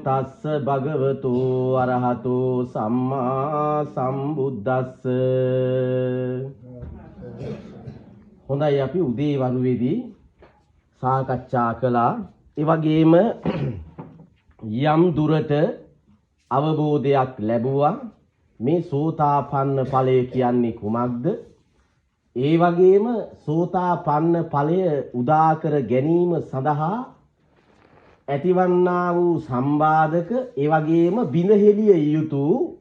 තස්ස භගවතු අරහතෝ සම්මා සම්බුද්දස්ස. හොඳයි, අපි උදේ වරුවේදී සාකච්ඡා කළා. ඒ වගේම යම් දුරට අවබෝධයක් ලැබුවා මේ සෝතාපන්න ඵලය කියන්නේ කුමක්ද? ඒ වගේම සෝතාපන්න ඵලය උදා කර ගැනීම සඳහා ඇතිවන්නා වූ සම්බාධක, ඒ වගේම බිඳහෙළිය යුතු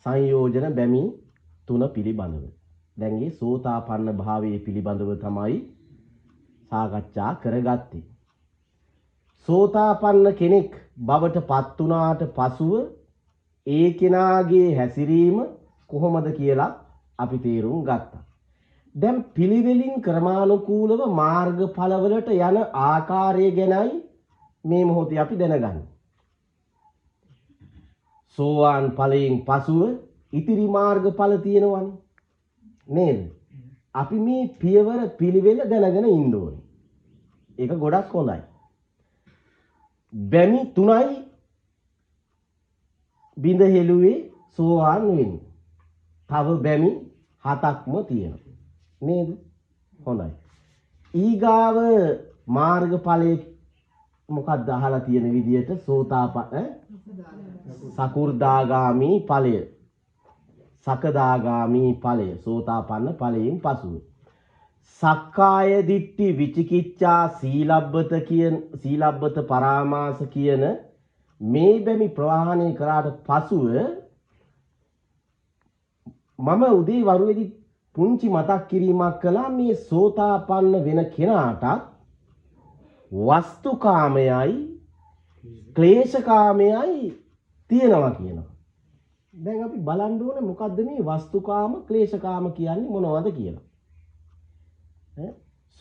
සංයෝජන බැමි තුන පිළිබඳව. දැන් මේ සෝතාපන්න භාවයේ පිළිබඳව තමයි සාකච්ඡා කරගත්තේ. සෝතාපන්න කෙනෙක් බවට පත් වුණාට පසුව ඒ කෙනාගේ හැසිරීම කොහොමද කියලා අපි තේරුම් ගත්තා. දැන් පිළිවෙලින් ක්‍රමානුකූලව මාර්ගඵලවලට යන ආකාරය ගැනයි මේ මොහොතේ අපි දැනගන්නේ. සෝවාන් ඵලයෙන් පසුව ඉතිරි මාර්ගඵල තියෙනවනේ නේද? අපි මේ පියවර පිළිවෙල දැනගෙන ඉන්න ඕනේ. ඒක ගොඩක් හොඳයි. බැමි 3යි බිඳ හෙළුවේ සෝවාන් වෙන්නේ. තව බැමි 7ක්ම තියෙනවා නේද? හොඳයි. ඊගාව මාර්ගඵලයේ මොකක්ද අහලා තියෙන විදියට සකු르දාගාමි ඵලය, සකදාගාමි ඵලය, සෝතාපන්න ඵලයෙන් පසුව සක්කාය දිට්ඨි, විචිකිච්ඡා, සීලබ්බත පරාමාස කියන මේ බැමි ප්‍රවාහණය කරාට පසුව මම උදේ වරුවේදී පුංචි මතක් කිරීමක් කළා. මේ සෝතාපන්න වෙන කෙනාට වස්තුකාමයයි ක්ලේශකාමයයි තියෙනවා කියනවා. දැන් අපි බලන්න ඕනේ මොකද්ද මේ වස්තුකාම ක්ලේශකාම කියන්නේ මොනවද කියලා.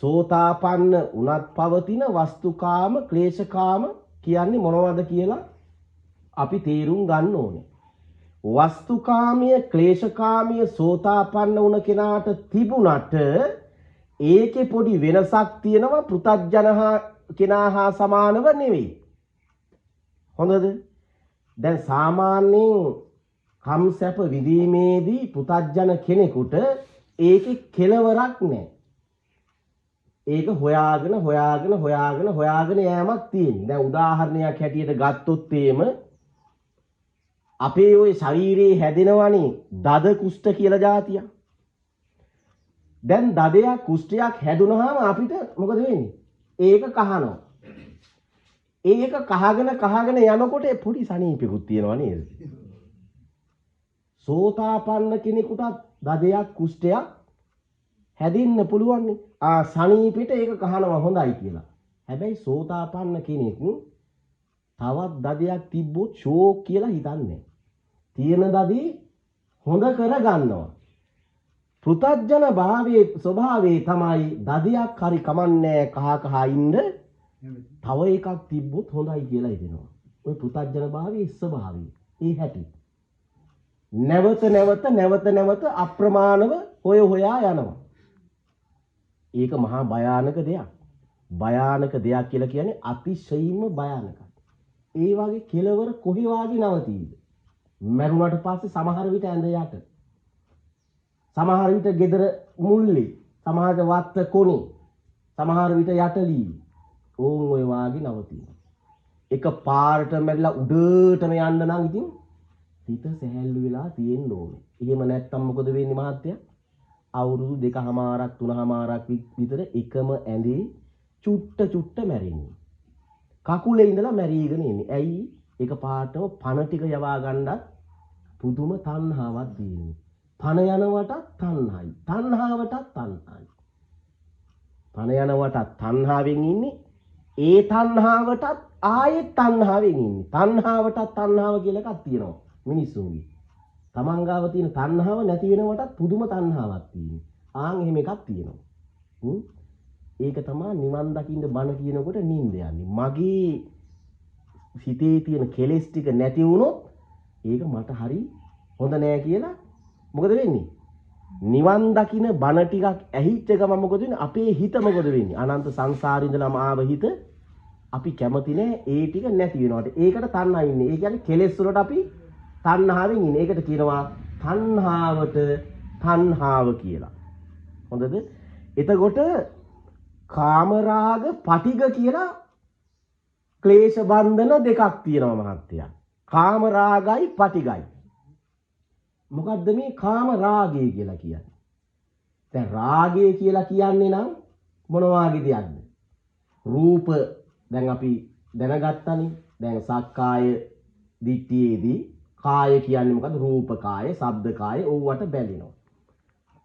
සෝතාපන්න උනත් පවතින වස්තුකාම ක්ලේශකාම කියන්නේ මොනවද කියලා අපි තේරුම් ගන්න ඕනේ. වස්තුකාමීය ක්ලේශකාමීය සෝතාපන්න වුණ කෙනාට තිබුණට ඒකේ පොඩි වෙනසක් තියෙනවා පෘථග්ජන කෙනා හා සමානව නෙවෙයි. හොඳද? දැන් සාමාන්‍යයෙන් කම්සැප විදීමේදී පෘථග්ජන කෙනෙකුට ඒකේ කෙලවරක් නැහැ. ඒක හොයාගෙන යෑමක් තියෙනවා. දැන් උදාහරණයක් හැටියට ගත්තොත් එහෙම අපේ ওই ශරීරයේ හැදෙනවනේ දද කුෂ්ඨ කියලා જાතිය. දැන් දදයක් කුෂ්ඨයක් හැදුනහම අපිට මොකද වෙන්නේ? ඒක කහනවා. ඒක කහගෙන යනකොට පොඩි සනීපෙකුත් තියෙනවා නේද? සෝතාපන්න කෙනෙකුට දදයක් කුෂ්ඨයක් හැදෙන්න පුළුවන් නේ. සනීපෙට ඒක කහනවා හොඳයි කියලා. හැබැයි සෝතාපන්න කෙනෙක් තවත් දදයක් තිබ්බොත් ෂෝක් කියලා හිතන්නේ. තියෙන දදී හොඳ කරගන්නවා. පෘථග්ජන භාවයේ ස්වභාවය තමයි දදයක් හරි කමන්නේ කහ ඉන්න තව එකක් තිබ්බොත් හොඳයි කියලා හිතෙනවා. ඔය පෘථග්ජන භාවයේ ස්වභාවය. ඒ හැටි. නැවත අප්‍රමාණව හොයා යනවා. ඒක මහා භයානක දෙයක්. භයානක දෙයක් කියලා කියන්නේ අතිශයින්ම භයානකයි. ඒ වගේ කෙලවර කොහේ වාගේ නවතීද? මරුණට පස්සේ සමහර විට ඇඳ යට, සමහර විට gedara මුල්ලේ, සමහර වත්ත කොනේ, සමහර විට යටලී ඕන් ඔය වාගේ නවතිනවා. එක පාරට මැරිලා උඩටම යන්න නම් ඉතින් හිත සැහැල්ලු වෙලා තියෙන්න ඕනේ. එහෙම නැත්තම් මොකද වෙන්නේ මහත්තයා? අවුරුදු 2කමාරක් 3කමාරක් විතර එකම ඇඳේ චුට්ට මැරෙන්නේ. කකුලේ ඉඳලා මැරීගෙන ඉන්නේ. ඇයි? එක පාටම පණ ටික යවා ගන්නත් පුදුම තණ්හාවක් තියෙනවා. පණ යනවටත් තණ්හයි. තණ්හාවටත් තණ්හයි. පණ යනවටත් තණ්හාවෙන් ඉන්නේ. ඒ තණ්හාවටත් ආයෙත් තණ්හාවෙන් ඉන්නේ. තණ්හාවටත් තණ්හාව කියලා එකක් තියෙනවා මිනිස්සුන්ගේ. තමන් ගාව තියෙන තණ්හාව නැති වෙනවටත් පුදුම තණ්හාවක් තියෙනවා. ආන් එහෙම එකක් තියෙනවා. ඒක තමයි නිවන් දකින්න බණ කියනකොට නිින්ද යන්නේ. මගේ හිතේ තියෙන කෙලෙස් ටික නැති වුණොත් ඒක මට හරි හොඳ නෑ කියලා මොකද වෙන්නේ? නිවන් දකින්න බණ ටිකක් ඇහිච්ච ගමන් මොකද වෙන්නේ? අපේ හිත මොකද වෙන්නේ? අනන්ත සංසාරේ ඉඳලාම ආව හිත අපි කැමති නෑ ඒ ටික නැති වෙනවට. ඒකට තණ්හා ඉන්නේ. ඒ කියන්නේ කෙලෙස් වලට අපි තණ්හාවෙන් ඉන්නේ. ඒකට කියනවා තණ්හාවට තණ්හාව කියලා. හොඳද? එතකොට කාමරාග පටිග කියලා ක්ලේශ බන්ධන දෙකක් තියෙනවා මහත්තයා. කාමරාගයි පටිගයි. මොකද්ද මේ කාමරාගය කියලා කියන්නේ? දැන් රාගය කියලා කියන්නේ නම් මොන වාගේ දෙයක්ද? රූප දැන් අපි දැනගත්තානේ. දැන් සක්කාය දිට්ඨියේදී කාය කියන්නේ මොකද්ද? රූප කාය, ශබ්ද කාය ඕවට බැඳිනවා.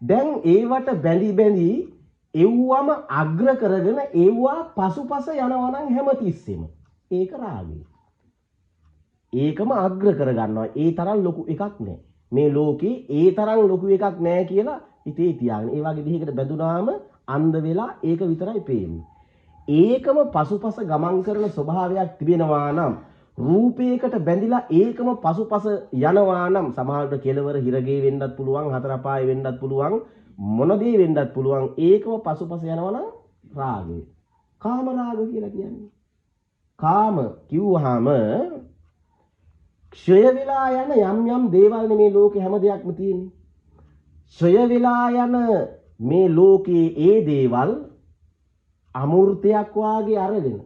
දැන් ඒවට බැඳි එව්වම අග්‍ර කරගෙන එව්වා පසුපස යනවා නම් හැමතිස්සෙම ඒක රාගය. ඒකම අග්‍ර කරගන්නවා. ඒ තරම් ලොකු එකක් නෑ. මේ ලෝකේ ඒ තරම් ලොකු එකක් නෑ කියලා හිතේ තියාගෙන. ඒ වගේ දෙයකට බැඳුනාම අන්ධ වෙලා ඒක විතරයි පේන්නේ. ඒකම පසුපස ගමන් කරන ස්වභාවයක් තිබෙනවා නම් රූපයකට බැඳිලා ඒකම පසුපස යනවා නම් සමහරවිට කෙලවර හිරගේ වෙන්නත් පුළුවන්, හතර අපායේ වෙන්නත් පුළුවන්, මොන දේ වෙන්නත් පුළුවන්. ඒකම පසුපස යනවා නම් රාගය. කාම රාග කියලා කියන්නේ. කාම කිව්වහම ක්ෂය වෙලා යන යම් දේවල් මේ ලෝකේ හැම දෙයක්ම තියෙන්නේ. ක්ෂය වෙලා යන මේ ලෝකේ ඒ දේවල් අමූර්තයක් වාගේ අරගෙන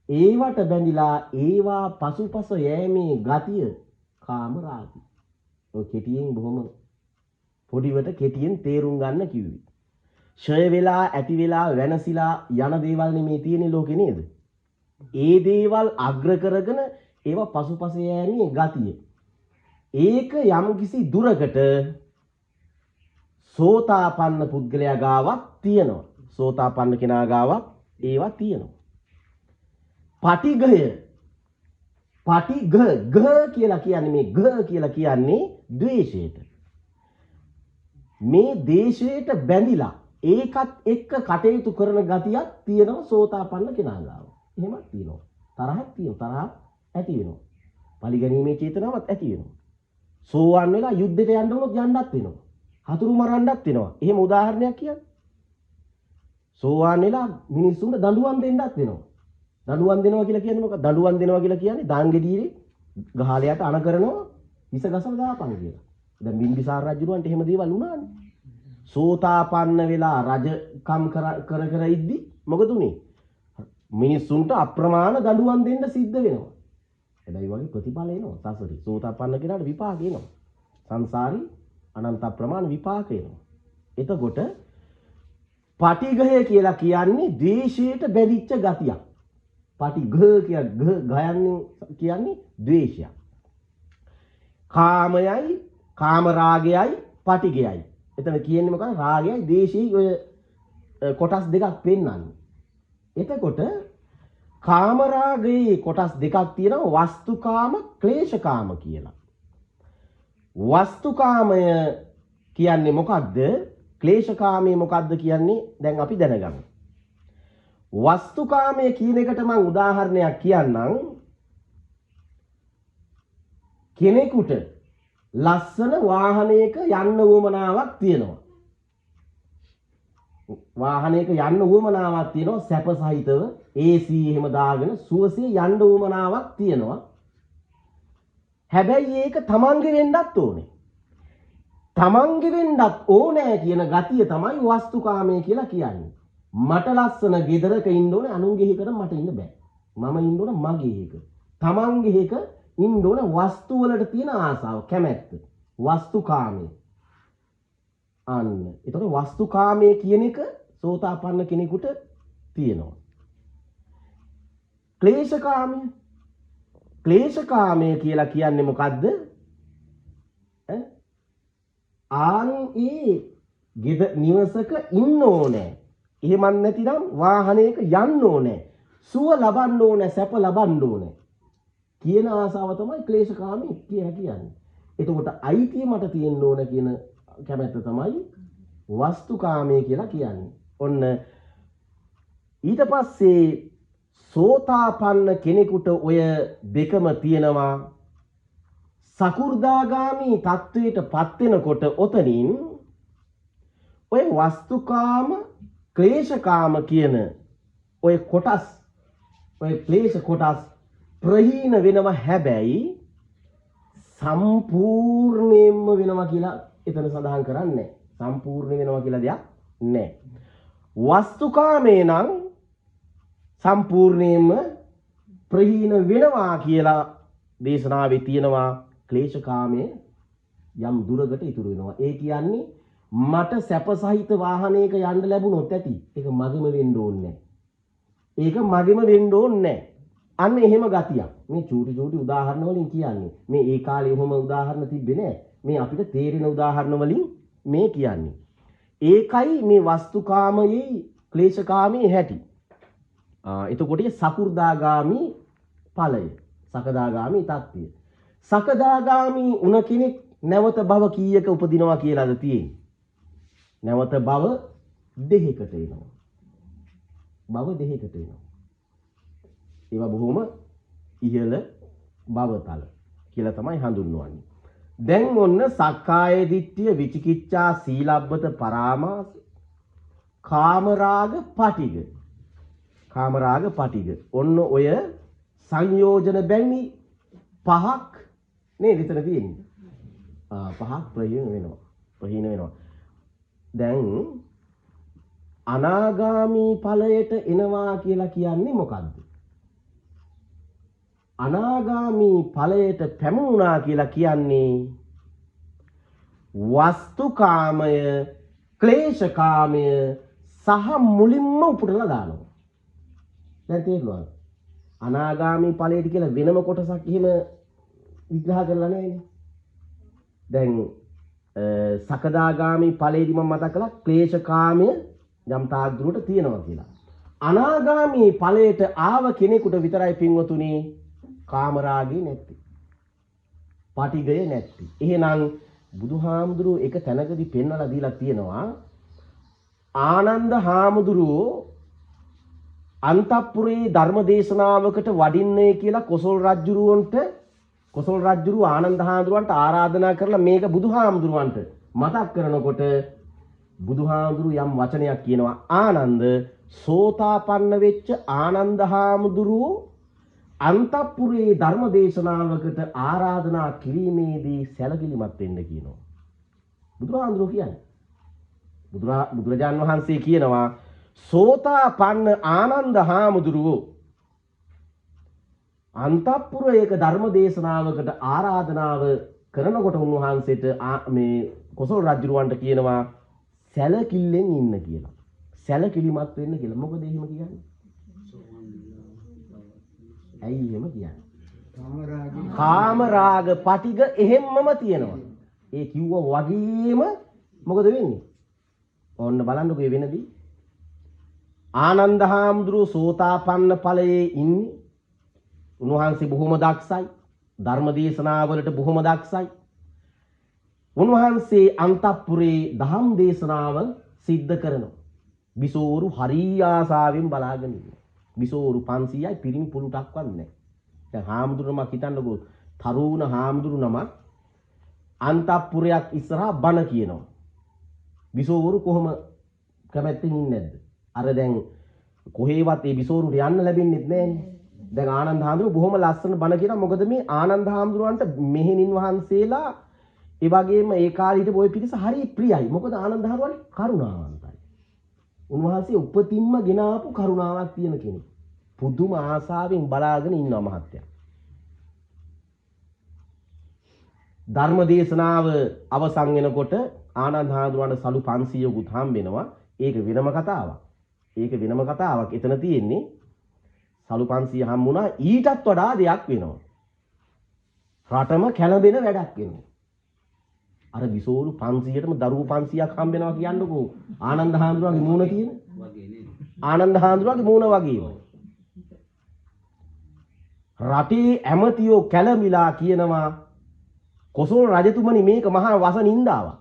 ඒවට බැඳිලා ඒවා පසුපස යෑමේ ගතිය කාම රාගය. ඔය කෙටියෙන් බොහොම පොඩිවට කෙටියෙන් තේරුම් ගන්න කිව්වේ. ක්ෂය වෙලා ඇති වෙලා වෙනසිලා යන දේවල් නෙමේ තියෙන්නේ ලෝකේ නේද? ඒ දේවල් අග්‍ර කරගෙන ඒවා පසුපස යෑමේ ගතිය. ඒක යම්කිසි දුරකට සෝතාපන්න පුද්ගලයා ගාවක් තියෙනවා. සෝතාපන්න කෙනා ගාවක් ඒවා තියෙනවා. පටිඝය. පටිඝ ගහ කියලා කියන්නේ මේ ගහ කියලා කියන්නේ ද්වේෂයට. මේ දේශයට බැඳිලා ඒකත් එක්ක කටයුතු කරන ගතියක් තියෙනවා සෝතාපන්න කෙනා ගාව. එහෙමත් තියෙනවා. තරහක් තියෙනවා. තරහක් ඇති වෙනවා. පරිගැනීමේ චේතනාවක් ඇති වෙනවා. සෝවාන් වෙලා යුද්ධයට යන්න උනොත් යන්නත් වෙනවා. හතුරු මරන්නත් වෙනවා. එහෙම උදාහරණයක් කියන්නේ. සෝවාන් වෙලා මිනිස්සුන්ට දඬුවම් දෙන්නත් වෙනවා. දඬුවම් දෙනවා කියලා කියන්නේ මොකක්ද? දඬුවම් දෙනවා කියලා කියන්නේ දාංගෙඩියේ ගහලයට අණ කරනවා විස ගසලා දාපන් කියලා. දැන් බිම්බිසාර රජුන්ට එහෙම දේවල් වුණානේ. සෝතාපන්න වෙලා රජකම් කර ඉද්දි මොකද උනේ? මිනිස්සුන්ට අප්‍රමාණ දඬුවම් දෙන්න සිද්ධ වෙනවා. හැබැයි වගේ ප්‍රතිඵල එනවා සසරේ. සෝතාපන්න කෙනාට විපාක එනවා. සංසාරේ අනන්ත ප්‍රමාණ විපාක එනවා. එතකොට පටිඝය කියලා කියන්නේ ද්වේෂයට බැඳිච්ච ගතියක්. පටිඝ කියන්නේ ද්වේෂයක්. කාමයයි, කාම රාගයයි, පටිඝයයි. එතන කියන්නේ මොකක්ද? රාගයයි ද්වේෂයයි ඔය කොටස් දෙකක් පෙන්වන්නේ. එතකොට කාම රාගයේ කොටස් දෙකක් තියෙනවා. වස්තුකාම, ක්ලේශකාම කියලා. වස්තුකාමය කියන්නේ මොකක්ද? ක්ලේශකාමයේ මොකක්ද කියන්නේ දැන් අපි දැනගමු. වස්තුකාමයේ කියන එකට මම උදාහරණයක් කියන්නම්. කෙනෙකුට ලස්සන වාහනයක යන්න උවමනාවක් තියෙනවා. වාහනයක යන්න උවමනාවක් තියෙනවා සැප සහිතව AC එහෙම දාගෙන සුවසේ යන්න උවමනාවක් තියෙනවා. හැබැයි ඒක තමන්ගේ වෙන්නත් ඕනේ. තමන්ගේ වෙන්නත් ඕනේ කියන ගතිය තමයි වස්තුකාමය කියලා කියන්නේ. මට ලස්සන ගෙදරක ඉන්න ඕනේ අනුන්ගේ එකකට මට ඉන්න බෑ. මම ඉන්න ඕනේ මගේ එක. තමන්ගේ එක ඉන්න ඕනේ වස්තු වලට තියෙන ආසාව, කැමැත්ත. වස්තුකාමය. අන්න. ඒතකොට වස්තුකාමය කියන එක සෝතාපන්න කෙනෙකුට තියෙනවා. ක්ලේශකාමය. ක්ලේශකාමය කියලා කියන්නේ මොකද්ද? නිවසක ඉන්න ඕනේ. එහෙමත් නැතිනම් වාහනයක යන්න ඕනේ. සුව ලබන්න ඕනේ, සැප ලබන්න ඕනේ. කියන ආසාව තමයි ක්ලේශකාමී කියලා කියන්නේ. එතකොට අයිතිය මට තියෙන්න ඕන කියන කැමැත්ත තමයි වස්තුකාමී කියලා කියන්නේ. ඔන්න ඊට පස්සේ සෝතාපන්න කෙනෙකුට ඔය දෙකම තියෙනවා. සකු르දාගාමි තත්වයට පත් වෙනකොට ඔතනින් ඔය වස්තුකාම ක්ලේශකාම කියන ඔය කොටස් ඔය ක්ලේශ කොටස් ප්‍රහීන වෙනවා හැබැයි සම්පූර්ණයෙන්ම වෙනවා කියලා එතන සඳහන් කරන්නේ සම්පූර්ණ වෙනවා කියලා දෙයක් නැහැ. වස්තුකාමේ නම් සම්පූර්ණයෙන්ම ප්‍රහීන වෙනවා කියලා දේශනාවේ තියෙනවා. ක්ලේශකාමයේ යම් දුරකට ඉතුරු වෙනවා. ඒ කියන්නේ මට සැප සහිත වාහනයක යන්න ලැබුණොත් ඇති. ඒක මගෙම වෙන්න ඕනේ. ඒක මගෙම වෙන්න ඕනේ. අන්න එහෙම ගතියක්. මේ චූටි චූටි උදාහරණ වලින් කියන්නේ. මේ ඒ කාලේ ඔහොම උදාහරණ තිබ්බේ නෑ. මේ අපිට තේරෙන උදාහරණ වලින් මේ කියන්නේ. ඒකයි මේ වස්තුකාමයේ ක්ලේශකාමයේ හැටි. එතකොට සකු르දාගාමි ඵලය. සකදාගාමි තත්ත්වය. සකදාගාමි උන කෙනෙක් නැවත භව කීයක උපදිනවා කියලාද තියෙන්නේ? නැවත භව දෙකකට එනවා. භව දෙකකට එනවා. ඒවා බොහොම ඉහළ භවතල කියලා තමයි හඳුන්වන්නේ. දැන් ඔන්න සක්කාය දිට්ඨිය, විචිකිච්ඡා, සීලබ්බත පරාමාස, කාමරාග පටිග. කාමරාග පටිග. ඔන්න ඔය සංයෝජන බැමි පහක් නේද එතන තියෙන්නේ. පහක් ප්‍රහීන වෙනවා. ප්‍රහීන වෙනවා. දැන් අනාගාමී ඵලයට එනවා කියලා කියන්නේ මොකද්ද? අනාගාමී ඵලයට පැමුණා කියලා කියන්නේ වස්තුකාමය, ක්ලේශකාමය සහ මුලින්ම උපුටලා දානවා. දැන් තේරුණාද? අනාගාමී ඵලයට කියලා වෙනම කොටසක් එහෙම විග්‍රහ කරලා නැහැ. දැන් සකදාගාමී ඵලයේදී මම මතක් කළා ක්ලේශකාමය යම් තාක් දුරට තියෙනවා කියලා. අනාගාමී ඵලයට ආව කෙනෙකුට විතරයි පින්වතුනි කාමරාගේ නැති. පටිගය නැති. එහෙනම් බුදුහාමුදුරුවෝ එක තැනකදී පෙන්වලා දීලා තියෙනවා ආනන්ද හාමුදුරුවෝ අන්තපුරේ ධර්ම දේශනාවකට වඩින්නේ කියලා කොසල් රජුරුව ආනන්ද හාමුදුරුවන්ට ආරාධනා කරලා මේක බුදුහාමුදුරුවන්ට මතක් කරනකොට බුදුහාමුදුරුවෝ යම් වචනයක් කියනවා. ආනන්ද සෝතාපන්න වෙච්ච ආනන්ද හාමුදුරුවෝ අන්තපුරේ ධර්ම දේශනාවකට ආරාධනා කිරීමේදී සැලකිලිමත් වෙන්න කියනවා. බුදුහාමුදුරුවෝ කියන්නේ. බුදුරජාන් වහන්සේ කියනවා සෝතාපන්න ආනන්ද හාමුදුරුවෝ අන්තපුරයක ධර්ම දේශනාවකට ආරාධනාව කරනකොට උන්වහන්සේට මේ කොසල් රජුරවන්ට කියනවා සැලකිල්ලෙන් ඉන්න කියලා. සැලකිලිමත් වෙන්න කියලා. මොකද එහෙම කියන්නේ? ඇයි එහෙම කියන්නේ? කාමරාග පටිග එහෙම්මම තියෙනවා. ඒ කිව්ව වගේම මොකද වෙන්නේ? ඔන්න බලන්නකෝ වෙනදී. ආනන්ද හාමුදුරුවෝ සෝතාපන්න ඵලයේ ඉන්නේ. උන්වහන්සේ බොහොම දක්ෂයි. ධර්ම දේශනාවලට බොහොම දක්ෂයි. උන්වහන්සේ අන්තපුරේ දහම් දේශනාව සිද්ධ කරනවා. බිසෝවරු හරි ආසාවෙන් බලාගෙන ඉන්නවා. බිසෝවරු 500යි පිරිමි පුරුටක්වත් නැහැ. දැන් හාමුදුරුවෝ හිතන්නකෝ තරුණ හාමුදුරු නමක් අන්තපුරයක් ඉස්සරහා බණ කියනවා. බිසෝවරු කොහොම කැමැත්තෙන් ඉන්නේ නැද්ද? අර දැන් කොහේවත් ඒ බිසෝවරුන්ට යන්න ලැබෙන්නේ නැහැනේ. දැන් ආනන්ද හාමුදුරුවෝ බොහොම ලස්සන බණ කියනවා. මොකද මේ ආනන්ද හාමුදුරුවන්ට මෙහෙණින් වහන්සේලා ඒ වගේම ඒ කාලේ හිටපු ওই පිරිස හරි ප්‍රියයි. මොකද ආනන්ද හාමුදුරුවෝ කරුණාවන්තයි. උන්වහන්සේ උපතින්ම ගෙන ආපු කරුණාවක් තියෙන කෙනෙක්. පුදුම ආසාවෙන් බලාගෙන ඉන්නවා මහත්තයා. ධර්ම දේශනාව අවසන් වෙනකොට ආනන්ද හාමුදුරුවන්ට සලු 500කුත් හම්බ වෙනවා. ඒක වෙනම කතාවක්. එතන තියෙන්නේ සලු 500 හම්බුණා ඊටත් වඩා දෙයක් වෙනවා. රටම කැළඹෙන වැඩක් වෙනවා. අර විසෝරු 500ටම දරුවෝ 500ක් හම්බ වෙනවා කියන්නකෝ. ආනන්ද හාමුදුරුවන්ගේ මූණ තියෙන වගේ නේද? ආනන්ද හාමුදුරුවන්ගේ මූණ වගේම. රටේ ඇමතියෝ කැළඹිලා කියනවා කොසල් රජතුමනි මේක මහා වසනින්දාවක්.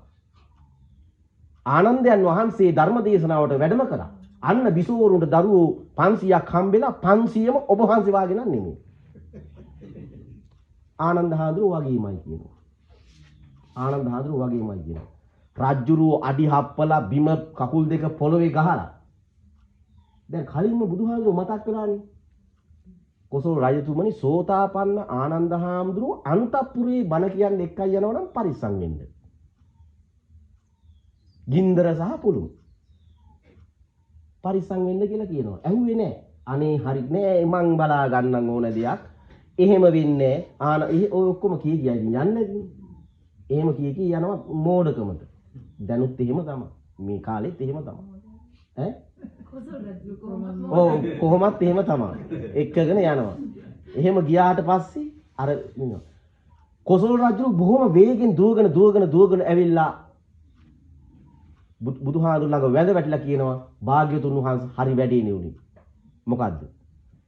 ආනන්දයන් වහන්සේ ධර්ම දේශනාවට වැඩම කළා. අන්න බිසෝවරුන්ට දරුවෝ 500ක් හම්බෙලා 500ම ඔබ වහන්සේ වාගේ නම් නෙමෙයි. ආනන්ද හාමුදුරුවෝ වගේමයි කියනවා. රජ්ජුරුවෝ අඩි හප්පලා බිම කකුල් දෙක පොළවේ ගහලා. දැන් කලින්ම බුදුහාමුදුරුවෝ මතක් කළානේ. කොසල් රජතුමනි සෝතාපන්න ආනන්ද හාමුදුරුව අන්තපුරේ බණ කියන්නේ එක්කයි යනවා නම් පරිස්සම් වෙන්න. ගින්දර සහ පුළු. පරිස්සම් වෙන්න කියලා කියනවා. ඇහුවේ නෑ. අනේ හරි නෑ මං බලා ගන්නම් ඕන දෙයක්. එහෙම වෙන්නේ ඔය ඔක්කොම කී කියයි යන්නේ නැද්ද? එහෙම කී යනවා මෝඩකමට. දැනුත් එහෙම තමයි. මේ කාලෙත් එහෙම තමයි. ඈ? කොහොමත් එහෙම තමයි. එක්කගෙන යනවා. එහෙම ගියාට පස්සේ අර කොසල් රජු බොහොම වේගෙන් දුවගෙන ඇවිල්ලා බුදුහාඳුන් ළඟ වැඳ වැටිලා කියනවා භාග්‍යතුන් වහන්සේ හරි වැඩේ නෙවුනේ. මොකද්ද?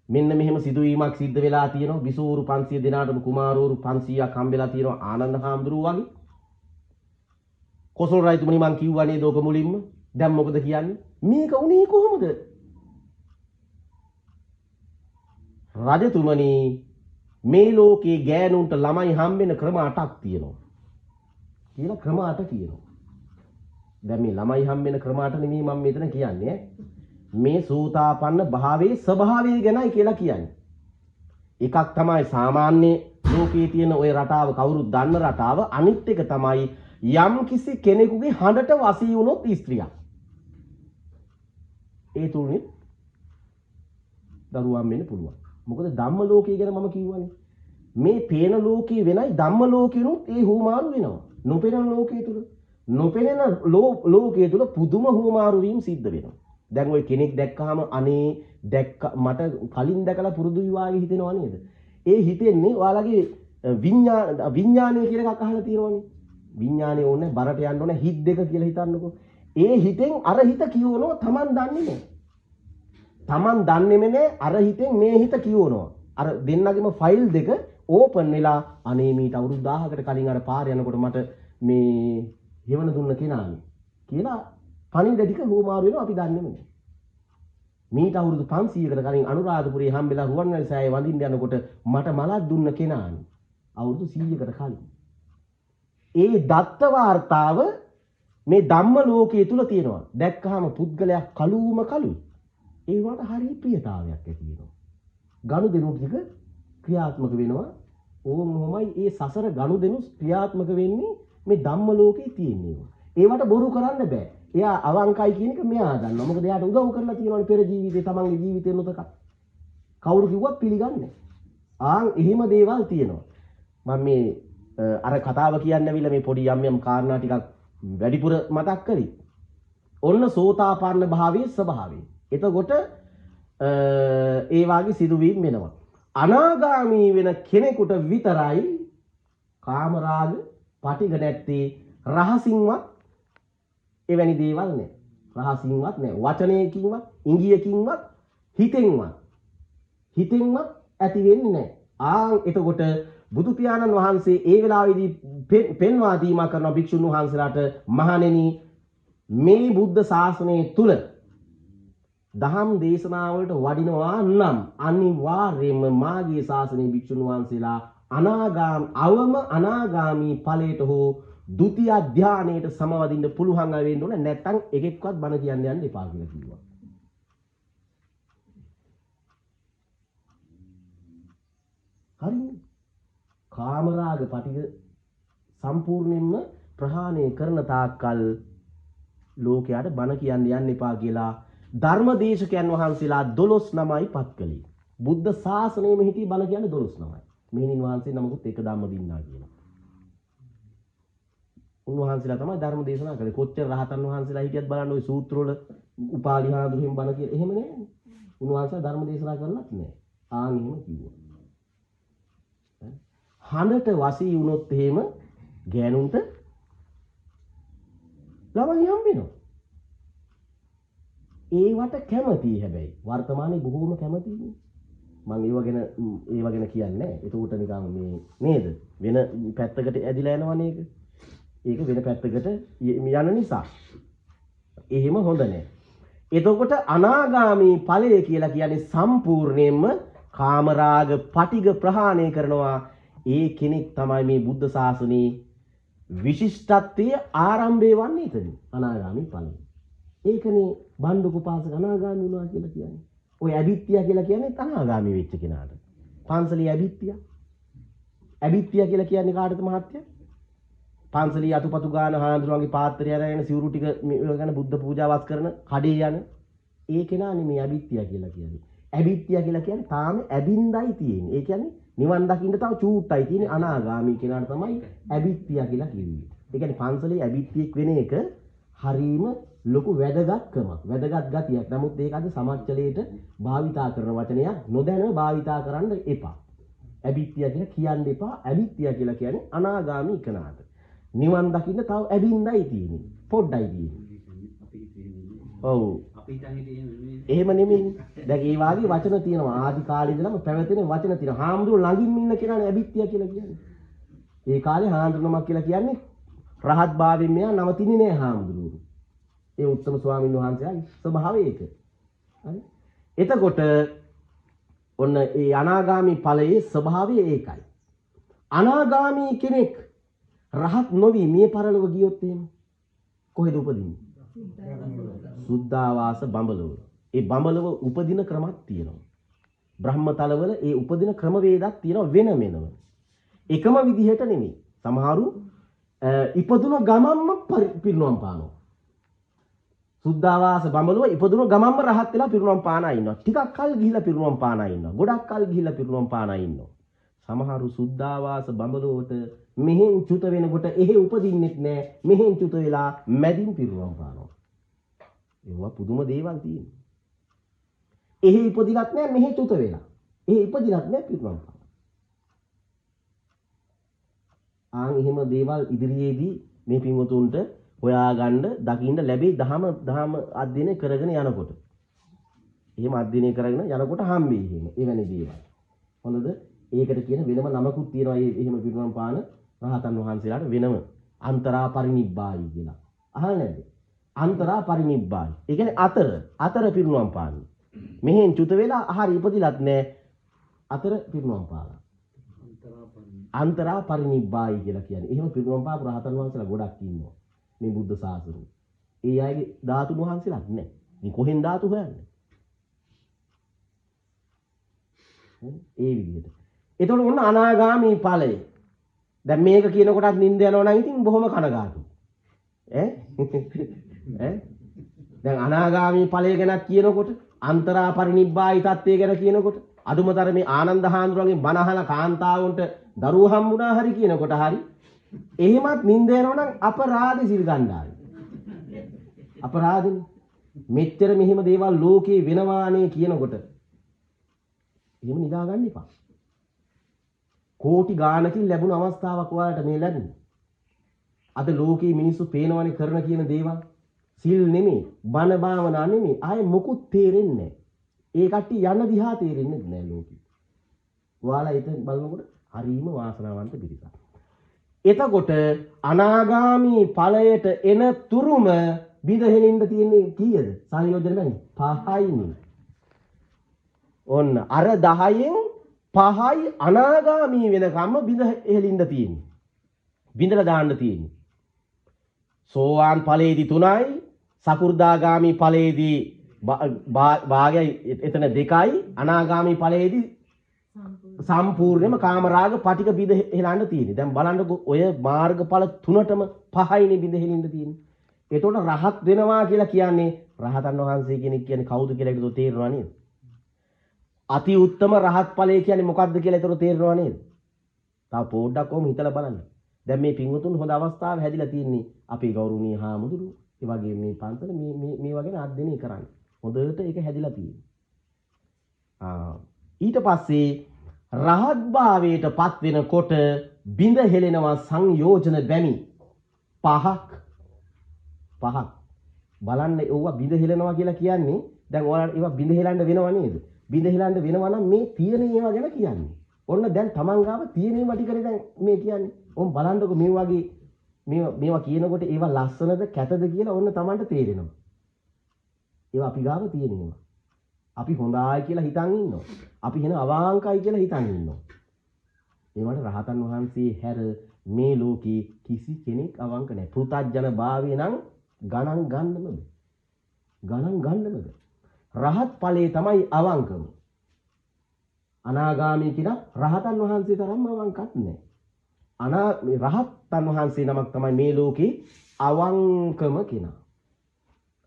මෙන්න මෙහෙම සිදුවීමක් සිද්ධ වෙලා තියෙනවා. විසූරු 500 දෙනාටම කුමාරවරු 500ක් හම්බෙලා තියෙනවා ආනන්ද හාමුදුරුවෝ වගේ. කොසල් රජතුමනි මං කිව්වා නේද ඔක මුලින්ම. දැන් මොකද කියන්නේ? මේක උනේ කොහොමද? රජතුමනි මේ ලෝකේ ගෑනුන්ට ළමයි හම්බෙන ක්‍රම 8ක් තියෙනවා. කියලා ක්‍රම 8 කියනවා. දැන් මේ ළමයි හම්බෙන ක්‍රම 8 නෙමෙයි මම මෙතන කියන්නේ. මේ සූතාපන්න භාවයේ ස්වභාවය ගැනයි කියලා කියන්නේ. එකක් තමයි සාමාන්‍ය ලෝකයේ තියෙන ওই රටාව කවුරුත් දන්න රටාව. අනිත් එක තමයි යම් කිසි කෙනෙකුගේ හඬට වසී වුණොත් ස්ත්‍රියක්. ඒ තුනේ දරුවන් වෙන්න පුළුවන්. මොකද ධම්ම ලෝකයේ ගැන මම කියවනේ. මේ පේන ලෝකයේ වෙනයි ධම්ම ලෝකෙනුත් ඒ හුමාරු වෙනවා. නොපෙනෙන ලෝකයේ තුල නොපෙනෙන ලෝකයේ තුල පුදුම හුමාරු වීම සිද්ධ වෙනවා. දැන් ওই කෙනෙක් දැක්කහම අනේ මට කලින් දැකලා පුරුදුයි වාගේ හිතෙනවා නේද? ඒ හිතෙන්නේ ඔයාලගේ විඥානය කියලා එකක් අහලා තියෙනවනේ. විඥානය ඕනේ බරට යන්න ඕනේ හිත දෙක කියලා හිතන්නකෝ. ඒ හිතෙන් අර හිත කියවනවා Taman දන්නේ නැහැ. Taman දන්නේම නැහැ අර හිතෙන් මේ හිත කියවනවා. අර දෙන්නගේම ෆයිල් දෙක ඕපන් වෙලා අනේ මීට අවුරුදු 1000කට කලින් අර පාර යනකොට මට මේ හෙවණ දුන්න කෙනානේ කියලා පණිවිඩ ටික හුමාරු වෙනවා අපි දන්නේම නැහැ. මීට අවුරුදු 500කට කලින් අනුරාධපුරයේ හම්බෙලා රුවන්වැලි සෑයේ වඳින්න යනකොට මට මලක් දුන්න කෙනානේ. අවුරුදු 100කට කලින්. ඒ දත්ත වාර්තාව මේ ධම්ම ලෝකයේ තුල තියෙනවා. දැක්කහම පුද්ගලයා කලුවම කලුයි. ඒ වට හරිය ප්‍රියතාවයක් ඇති වෙනවා. ගනුදෙනු ටික ක්‍රියාත්මක වෙනවා. ඕමමයි ඒ සසර ගනුදෙනු ක්‍රියාත්මක වෙන්නේ මේ ධම්ම ලෝකයේ තියෙන්නේ. ඒවට බොරු කරන්න බෑ. එයා අවංකයි කියන එක මෙයා දන්නවා. මොකද එයාට උදව් කරලා තියෙනවනේ පෙර ජීවිතේ තමන්ගේ ජීවිතේ නොතක. කවුරු කිව්වත් පිළිගන්නේ. එහෙම දේවල් තියෙනවා. මම මේ අර කතාව කියන්න ඇවිල්ලා මේ පොඩි යම් කාරණා ටිකක් වැඩිපුර මතක් කරි. ඔන්න සෝතාපන්න භාවයේ ස්වභාවය. එතකොට ඒ වාගේ සිදුවීම් වෙනවා. අනාගාමී වෙන කෙනෙකුට විතරයි කාමරාග පටිඝ නැත්තේ රහසින්වත් එවැනි දේවල් නැහැ. රහසින්වත් නැහැ. වචනයකින්වත්, ඉංගියකින්වත්, හිතෙන්වත් ඇති වෙන්නේ නැහැ. එතකොට බුදු පියාණන් වහන්සේ ඒ වෙලාවේදී පෙන්වා දීමා කරන භික්ෂුන් වහන්සේලාට මහණෙනි මේ බුද්ධ ශාසනය තුල දහම් දේශනාවලට වඩිනවා නම් අනිවාර්යයෙන්ම මාගේ ශාසනයේ භික්ෂුන් වහන්සේලා අනාගාමී ඵලයට හෝ ဒုတိ ය ධානයට සමවදින්න පුළුවන් අය වෙන්න ඕන. නැත්නම් එකෙක්වත් බණ කියන්න යන්න එපා කියලා කිව්වා. හරිනේ. කාමරාග පටිඝ සම්පූර්ණයෙන්ම ප්‍රහාණය කරන තාක්කල් ලෝකයට බණ කියන්න යන්න එපා කියලා ධර්මදේශකයන් වහන්සේලා 12 නමයි පත් කළේ. බුද්ධ ශාසනයෙම හිටි බණ කියන්නේ 12 නමයි. මෙහෙණින් වහන්සේ නමකුත් ඒක ධම්ම දින්නා කියනවා. උන්වහන්සේලා තමයි ධර්ම දේශනා කළේ. කොච්චර රහතන් වහන්සේලා හිටියත් බලන්න ওই සූත්‍ර වල උපාලි හාමුදුරුවෝ බණ කියලා එහෙම නෑ. උන්වහන්සේලා ධර්ම දේශනා කරලත් නෑ. එහෙම කිව්වා. හඬට වසී වුණොත් එහෙම ගෑනුන්ට ළමයි හම්බ වෙනවා. ඒවට කැමතියි හැබැයි වර්තමානයේ බොහෝම කැමතියි. මම ඒව ගැන කියන්නේ නැහැ. ඒකට නිකන් මේ නේද? වෙන පැත්තකට ඇදිලා යනවනේ ඒක. ඒක වෙන පැත්තකට යන නිසා. එහෙම හොඳ නැහැ. එතකොට අනාගාමී ඵලය කියලා කියන්නේ සම්පූර්ණයෙන්ම කාමරාග පටිඝ ප්‍රහාණය කරනවා. ඒ කෙනෙක් තමයි මේ බුද්ධ ශාසනයේ විශිෂ්ටත්වයේ ආරම්භය වන්නේ එතන. අනාගාමී ඵලය. ඒකනේ බණ්ඩුක පාසක අනාගාමී වුණා කියලා කියන්නේ. ඔය අදිත්‍ය කියලා කියන්නේ අනාගාමී වෙච්ච කෙනාට. පන්සලේ ඇබිත්තිය. ඇබිත්තිය කියලා කියන්නේ කාටද මහත්තයා? පන්සලේ අතුපතු ගාන හාමුදුරුවන්ගේ පාත්‍රය අරගෙන සිවුරු ටික ගන්න බුද්ධ පූජාවක් කරන කඩේ යන ඒ කෙනා නෙමෙයි ඇබිත්තිය කියලා කියන්නේ. ඇබිත්තිය කියලා කියන්නේ තාම ඇබින්දයි තියෙන්නේ. ඒ කියන්නේ නිවන් දකින්න තව චූට්ටයි තියෙන්නේ අනාගාමී කෙනාට තමයි ඇබිත්තිය කියලා කියන්නේ. ඒ කියන්නේ පන්සලේ ඇබිත්තියෙක් වෙන එක හරීම ලොකු වැදගත්කමක්. වැදගත් ගතියක්. නමුත් ඒක අද සමාජචලයට භාවිතා කරන වචනයක් නොදැනව භාවිතා කරන්න එපා. ඇබිත්තිය කියලා කියන්න එපා. ඇබිත්තිය කියලා කියන්නේ අනාගාමී කෙනාට. නිවන් දකින්න තව ඇබින්දයි තියෙන්නේ. පොඩ්ඩයි තියෙන්නේ. ඔව්. එහෙම නෙමෙයි. දැන් ඒ වාගේ වචන තියෙනවා. ආදි කාලේ ඉඳලම පැවතෙන වචන තියෙනවා. හාමුදුරුවෝ ළඟින් ඉන්න කෙනානේ ඇබිත්තිය කියලා කියන්නේ. ඒ කාලේ හාමුදුරුවෝමක් කියලා කියන්නේ රහත් භාවයෙන් මෙයා නවතින්නේ නෑ හාමුදුරුවෝ. ඒ උත්තම ස්වාමීන් වහන්සේගේ ස්වභාවය ඒක. හරි. එතකොට ඔන්න ඒ අනාගාමී ඵලයේ ස්වභාවය ඒකයි. අනාගාමී කෙනෙක් රහත් නොවි මිය පරලොව ගියොත් එහෙම කොහෙද උපදින්නේ? සුද්ධාවාස බඹලොව. ඒ බඹලොව උපදින ක්‍රමයක් තියෙනවා. බ්‍රහ්මතලවල ඒ උපදින ක්‍රමවේදයක් තියෙනවා වෙනම. එකම විදිහට නෙමෙයි. සමහරු ඉපදුන ගමම්ම පිරිනුවම් පානවා. සුද්ධාවාස බඹලුව ඉපදුන ගමම්ම රහත් වෙලා පිරිනුවම් පානා ඉන්නවා. ටිකක් කල් ගිහිල්ලා පිරිනුවම් පානා ඉන්නවා. ගොඩක් කල් ගිහිල්ලා පිරිනුවම් පානා ඉන්නවා. සමහරු සුද්ධාවාස බඹලුවට මෙහෙන් චුත වෙනකොට එහෙ උපදින්නෙත් නෑ. මෙහෙන් චුත වෙලා මැදින් පිරිනුවම් පානවා. ඒවා පුදුම දේවල් තියෙනවා. එහෙ ඉපදිලත් නෑ මෙහෙ චුත වෙලා. එහෙ ඉපදිලත් නෑ පිරිනුවම් පානවා. එහෙම දේවල් ඉදිරියේදී මේ පින්වතුන්ට හොයාගන්න දකින්න ලැබෙයි දහම අධ්‍යයනය කරගෙන යනකොට. එහෙම අධ්‍යයනය කරගෙන යනකොට හම්බෙයි එහෙම එවැනි දේවල්. හොඳද? ඒකට කියන වෙනම නමකුත් තියෙනවා. එහෙම පිරිනුවම් පාන රහතන් වහන්සේලාට වෙනම අන්තරා පරිනිබ්බායි කියලා. අහලා නැද්ද? අන්තරා පරිනිබ්බායි. ඒ කියන්නේ අතර පිරිනුවම් පාන්නේ. මෙහෙන් චුත වෙලා හරි ඉපදිලත් නෑ. අතර පිරිනුවම් පාලා. අන්තරා පරිනිබ්බායි කියලා කියන්නේ. එහෙම පිරිනුවම් පාපු රහතන් වහන්සේලා ගොඩක් ඉන්නවා. මේ බුද්ධ ශාසනයේ. ඒ අයගේ ධාතුන් වහන්සේලාත් නැහැ. ඉතින් කොහෙන් ධාතු හොයන්නේ? ඒ විදිහට. එතකොට ඔන්න අනාගාමී ඵලය. දැන් මේක කියනකොටත් නිින්ද යනවා නම් ඉතින් බොහොම කනගාටුයි. දැන් අනාගාමී ඵලය ගැන කියනකොට අන්තරා පරිනිබ්බායි තත්ත්වය ගැන කියනකොට අදුමතර මේ ආනන්ද හාමුදුරුවන්ගේ බණ අහලා කාන්තාවන්ට දරුවෝ හම්බුණා හරි කියනකොට හරි එහෙමත් නිින්ද යනවා නම් අපරාධි සිල් ගන්නායි. අපරාධිනේ. මෙච්චර මෙහෙම දේවල් ලෝකේ වෙනවානේ කියනකොට එහෙම නිදා ගන්න එපා. කෝටි ගාණකින් ලැබුණ අවස්ථාවක් ඔයාලට මේ ලැබුණේ. අද ලෝකේ මිනිස්සු පේනවනේ කරන කියන දේවල්. සිල් නෙමෙයි, බණ භාවනා නෙමෙයි, ආයේ මොකුත් තේරෙන්නේ නැහැ. ඒ කට්ටිය යන දිහා තේරෙන්නේ නැහැ ලෝකෙ. ඔයාලා එතන බලනකොට හරීම වාසනාවන්ත පිරිසක්. එතකොට අනාගාමී ඵලයට එන තුරුම බිඳහෙලින්න තියෙන්නේ කීයද? සංයෝජන බැන්නේ 5යිනේ. ඔන්න අර 10න් 5යි අනාගාමී වෙනකම්ම බිඳහෙලින්න තියෙන්නේ. බිඳලා දාන්න තියෙන්නේ. සෝවාන් ඵලයේදී 3යි, සකු르දාගාමී ඵලයේදී භාගයයි එතන 2යි, අනාගාමී ඵලයේදී සම්පූර්ණයෙන්ම කාමරාග පටික බිඳ හෙලන්න තියෙන්නේ. දැන් බලන්නකො ඔය මාර්ගඵල 3ටම 5යිනේ බිඳ හෙලින්න තියෙන්නේ. ඒතකොට රහත් වෙනවා කියලා කියන්නේ රහතන් වහන්සේ කෙනෙක් කියන්නේ කවුද කියලා ඒකට තේරෙනවා නේද? අති උත්තම රහත් ඵලය කියන්නේ මොකක්ද කියලා ඒතකොට තේරෙනවා නේද? තව පොඩ්ඩක් කොහොම හිතලා බලන්න. දැන් මේ පින්වතුන් හොඳ අවස්ථාවක් හැදිලා තියෙන්නේ අපේ ගෞරවනීය හාමුදුරුවෝ. ඒ වගේ මේ පන්සල මේ වගේ අධ්‍යයනය කරන්නේ. හොඳට ඒක හැදිලා තියෙන්නේ. ඊට පස්සේ රහත් භාවයට පත් වෙනකොට බිඳ හෙලෙනවා සංයෝජන බැමි පහක් බලන්න. ඒවා බිඳ හෙලනවා කියලා කියන්නේ දැන් ඔයාලට ඒවා බිඳ හෙලන්න වෙනව නේද? බිඳ හෙලන්න වෙනවා නම් මේ තියෙන ඒවා ගැන කියන්නේ. ඔන්න දැන් තමන් ගාව තියෙන ඒවා ටිකනේ දැන් මේ කියන්නේ. ඔන් බලන්නකො මේ වගේ මේවා කියනකොට ඒවා ලස්සනද කැතද කියලා ඔන්න තමන්ට තේරෙනවා. ඒවා අපි ගාව තියෙනවා. අපි හොඳයි කියලා හිතන් ඉන්නවා. අපි වෙන අවාංකයි කියලා හිතන් ඉන්නවා. ඒවට රහතන් වහන්සේ හැර මේ ලෝකේ කිසි කෙනෙක් අවංක නැහැ. පෘථජන භාවය නම් ගණන් ගන්නමද? රහත් ඵලයේ තමයි අවංකම. අනාගාමී කියන රහතන් වහන්සේ තරම්ම අවංකත් නැහැ. මේ රහතන් වහන්සේ නමක් තමයි මේ ලෝකේ අවංකම කෙනා.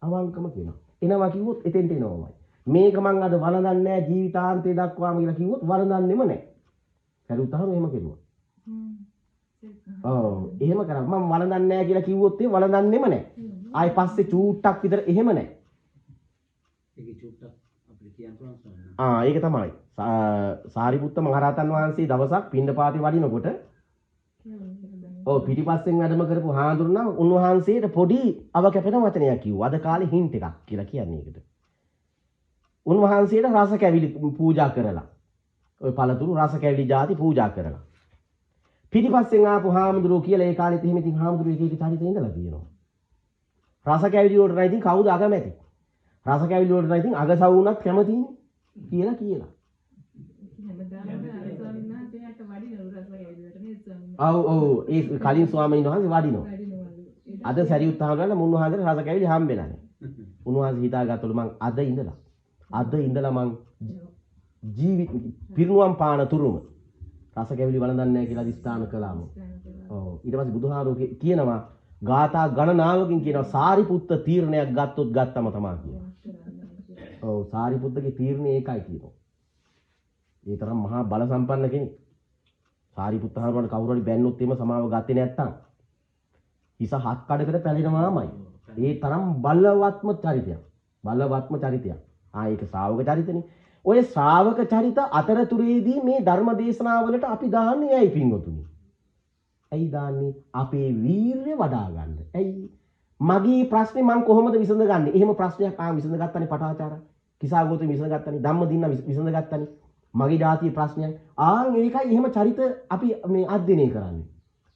අවංකම කෙනා. එනවා කිව්වොත් එතෙන්ට එනවමයි. මේක මං අද වළඳන්නේ නැහැ ජීවිතාන්තය දක්වාම කියලා කිව්වොත් වළඳන්නෙම නැහැ. හරිුත්තරම එහෙම කෙරුවා. ඔව් එහෙම කරා මම වළඳන්නේ නැහැ කියලා කිව්වොත් ඒ වළඳන්නෙම නැහැ. ආයි පස්සේ චූට්ටක් විතර එහෙම නැහැ. ඒකේ චූට්ටක් අපිට කියන්න පුළුවන්. ඒක තමයි. සාරිපුත්ත මහරහතන් වහන්සේ දවසක් පිණ්ඩපාතේ වඩිනකොට ඔව් පිටිපස්සෙන් වැඩම කරපු හාඳුනන උන්වහන්සේට පොඩි අවකැපෙන වචනයක් කිව්වා. අද කාලේ හින්ට් එකක් කියලා කියන්නේ ඒකට. උන්වහන්සේට රස කැවිලි පූජා කරලා ඔය පළතුරු රස කැවිලි ಜಾති පූජා කරලා පිටිපස්සෙන් ආපු හාමුදුරුවෝ කියලා ඒ කාලෙත් එහෙම ඉතින් හාමුදුරුවෝ එක එක චරිතෙ ඉඳලා තියෙනවා. රස කැවිලි වලට නම් ඉතින් කවුද අකමැති? රස කැවිලි වලට නම් ඉතින් අගසව් වුණත් කැමතිනේ කියලා. ඔව් ඒ කලින් ස්වාමීන් වහන්සේ වඩිනවා. අද සරියුත් හාමුදුරුවෝ මුන්වහන්සේට රස කැවිලි හම්බෙලා නැහැ. උන්වහන්සේ හිතාගත්තලු මං අද ඉඳලා මං ජීවිත පිරිනුවම් පාන තුරුම රස කැවිලි වළඳන්නේ නැහැ කියලා අදිස්ථාන කළාම. ඔව් ඊට පස්සේ බුදුහාමුදුරුවෝ කියනවා ගාථා ගණනාවකින් කියනවා සාරිපුත්ත තීරණයක් ගත්තොත් ගත්තම තමයි කියනවා. ඔව් සාරිපුත්තගේ තීරණය ඒකයි කියනවා. ඒ තරම් මහා බල සම්පන්න කෙනෙක්. සාරිපුත්ත හාමුදුරුවෝ කවුරු හරි බැන්නොත් එimhe සමාව ගත්තේ නැත්තම් හිස හත් කඩකට පැලෙනවාමයි. ඒ තරම් බලවත්ම චරිතයක්. ඒක ශ්‍රාවක චරිතනේ. ඔය ශ්‍රාවක චරිත අතරතුරේදී මේ ධර්ම දේශනාවලට අපි දාන්නේ ඇයි පින්වතුනි? ඇයි දාන්නේ? අපේ වීරිය වඩා ගන්න. ඇයි? මගේ ප්‍රශ්නේ මං කොහොමද විසඳගන්නේ? එහෙම ප්‍රශ්නයක් විසඳගත්තනේ පටාචාරා. කිසాగෝතේ විසඳගත්තනේ ධම්මදින්න විසඳගත්තනේ. මගේ ධාතියේ ප්‍රශ්නයක්. ඒකයි එහෙම චරිත අපි මේ අධ්‍යයනය කරන්නේ.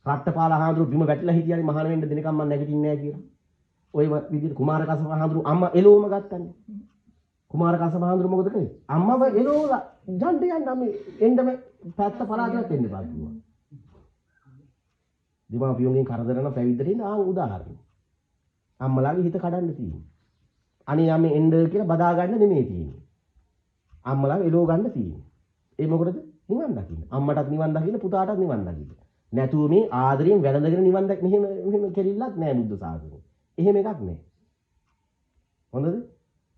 රට්ටපාල හාමුදුරු බිම වැටිලා හිටියානේ මහාන වෙන්න දෙනකම් මම නැගිටින්නේ නැහැ කියලා. ඔය විදිහට කුමාරකස්සප හාමුදුරු අම්මා එළවම ගත්තන්නේ. කුමාරකස්සප හාමුදුරු මොකද කළේ? අම්මව එළවලා යන්න මේ එන්නම පැත්ත පලාගෙන එන්න බා කිව්වා. දීමාපියෝගෙන් කරදර කරන පැවිද්දට ඉන්න උදාහරණ. අම්මලාගේ හිත කඩන්න තියෙන්නේ. අනේ යන්නේ එන්න කියලා බදා ගන්න නෙමෙයි තියෙන්නේ. අම්මලාව එළව ගන්න තියෙන්නේ. ඒ මොකටද? නිවන් දකින්න. අම්මටත් නිවන් දකින්න පුතාටත් නිවන් දකින්න. නැතුව මේ ආදරයෙන් වැළඳගෙන නිවන් දැක් මෙහෙම කෙලිල්ලක් නෑ බුද්ධ ශාසනය. එහෙම එකක් නෑ. හොඳද?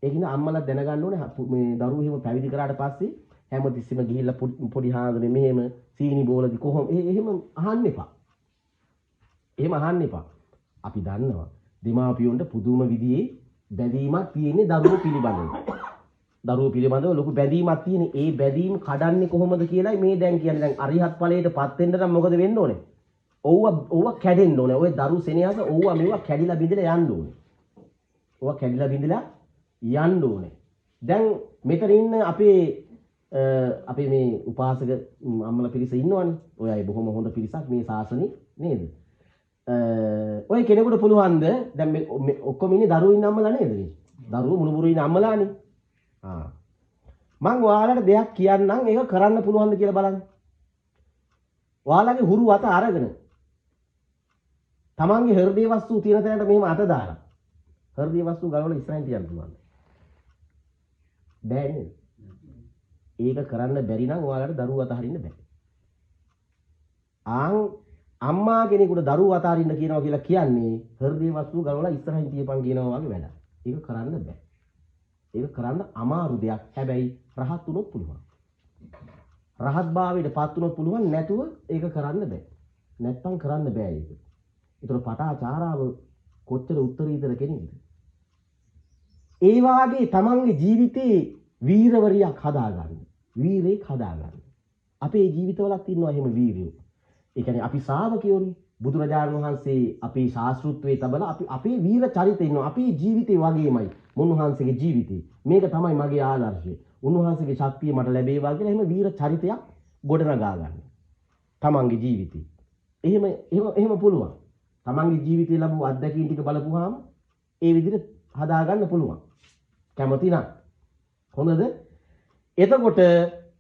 ඒකින අම්මලා දැනගන්න ඕනේ මේ දරුවෝ එහෙම පැවිදි කරාට පස්සේ හැමතිස්සෙම ගිහිල්ලා පොඩි හාඳුනේ මෙහෙම සීනි බෝලදි කොහොම එහෙම අහන්න එපා. එහෙම අහන්න එපා. අපි දන්නවා දීමාපියොන්ට පුදුම විදිහේ බැඳීමක් තියෙන්නේ දරුවෝ පිළිබඳව. දරුවෝ පිළිබඳව ලොකු බැඳීමක් තියෙන. ඒ බැඳීම කඩන්නේ කොහොමද කියලායි මේ දැන් කියන්නේ. දැන් අරිහත් ඵලයටපත් වෙන්න නම් මොකද වෙන්න ඕනේ? ඕව කැඩෙන්න ඕනේ. ඔය දරු සෙනෙහස මේවා කැඩිලා බිඳලා යන්න ඕනේ. ඕවා කැඩිලා බිඳලා යන්න ඕනේ. දැන් මෙතන ඉන්න අපේ මේ උපාසක අම්මලා පිරිස ඉන්නවනේ. ඔය අය බොහොම හොඳ පිරිසක් මේ ශාසනේ නේද? ඔය කෙනෙකුට පුළුවන්ද දැන් මේ ඔක්කොම ඉන්නේ දරුවෝ ඉන්න අම්මලා නේද මේ? දරුවෝ මුණුබුරු ඉන්න අම්මලානේ. මං ඔයාලට දෙයක් කියන්නම් ඒක කරන්න පුළුවන්ද කියලා බලන්න. ඔයාලගේ හුරු අත අරගෙන තමන්ගේ හෘදේ වස්තු තියෙන තැනට මෙහෙම අත දාලා හෘදේ වස්තු ගලවලා ඉස්සරහින් තියන්න පුළුවන්. බෑ නේද? ඒක කරන්න බැරි නම් ඔයාලට දරුවෝ අතහරින්න බෑ. අම්මා කෙනෙකුට දරුවෝ අතහරින්න කියනවා කියලා කියන්නේ හෘදේ වස්තු ගලවලා ඉස්සරහින් තියපන් කියනවා වගේ වැඩක්. ඒක කරන්න බෑ. ඒක කරන්න අමාරු දෙයක්. හැබැයි රහත් වුණොත් පුළුවන්. රහත් භාවයට පත් වුණොත් පුළුවන්. නැතුව ඒක කරන්න බෑ. නැත්තම් කරන්න බෑ ඒක. ඒතර පටාචාරාව කොච්චර උත්තරීතර කෙනෙක්ද? ඒ වාගේ තමන්ගේ ජීවිතේ වීරවරියක් හදාගන්න. වීරයෙක් හදාගන්න. අපේ ජීවිතවලත් ඉන්නවා එහෙම වීරයෝ. ඒ කියන්නේ අපි ශ්‍රාවකයෝනේ. බුදුරජාණන් වහන්සේ අපේ ශාස්ත්‍රූත්වයේ තබලා අපේ වීර චරිතය ඉන්නවා. අපේ ජීවිතේ වගේමයි මුන්වහන්සේගේ ජීවිතේ. මේක තමයි මගේ ආදර්ශය. උන්වහන්සේගේ ශක්තිය මට ලැබේවා කියලා එහෙම වීර චරිතයක් ගොඩනගා ගන්න. තමන්ගේ ජීවිතේ. එහෙම පුළුවන්. තමන්ගේ ජීවිතේ ලැබුව අත්දැකීම් ටික බලපුවාම ඒ විදිහට හදාගන්න පුළුවන්. කැමති නම්. හොඳද? එතකොට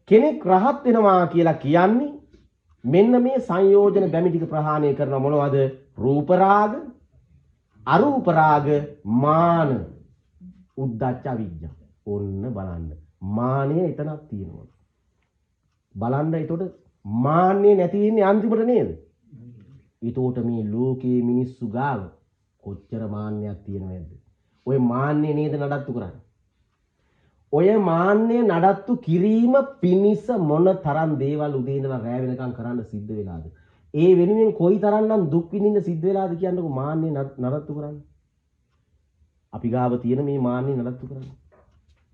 කෙනෙක් රහත් වෙනවා කියලා කියන්නේ මෙන්න මේ සංයෝජන බැමි ටික ප්‍රහාණය කරන මොනවද? රූප රාග, අරූප රාග, මාන, උද්ධච්ච අවිජ්ජා. ඔන්න බලන්න. මානය එතනක් තියෙනවා. බලන්න එතකොට මාන්නේ නැති වෙන්නේ අන්තිමට නේද? එතකොට මේ ලෝකයේ මිනිස්සු ගාව කොච්චර මාන්නයක් තියෙනවද? ඔය මාන්නේ නේද නඩත්තු කරන්නේ? ඔය මාන්නේ නඩත්තු කිරීම පිණිස මොන තරම් දේවල් උදේ ඉඳලා රැ වෙනකම් කරන්න සිද්ධ වෙලාද? ඒ වෙනුවෙන් කොයි තරම්නම් දුක් විඳින්න සිද්ධ වෙලාද කියන්නකො මාන්නේ නඩත්තු කරන්න. අපි ගාව තියෙන මේ මාන්නේ නඩත්තු කරන්න.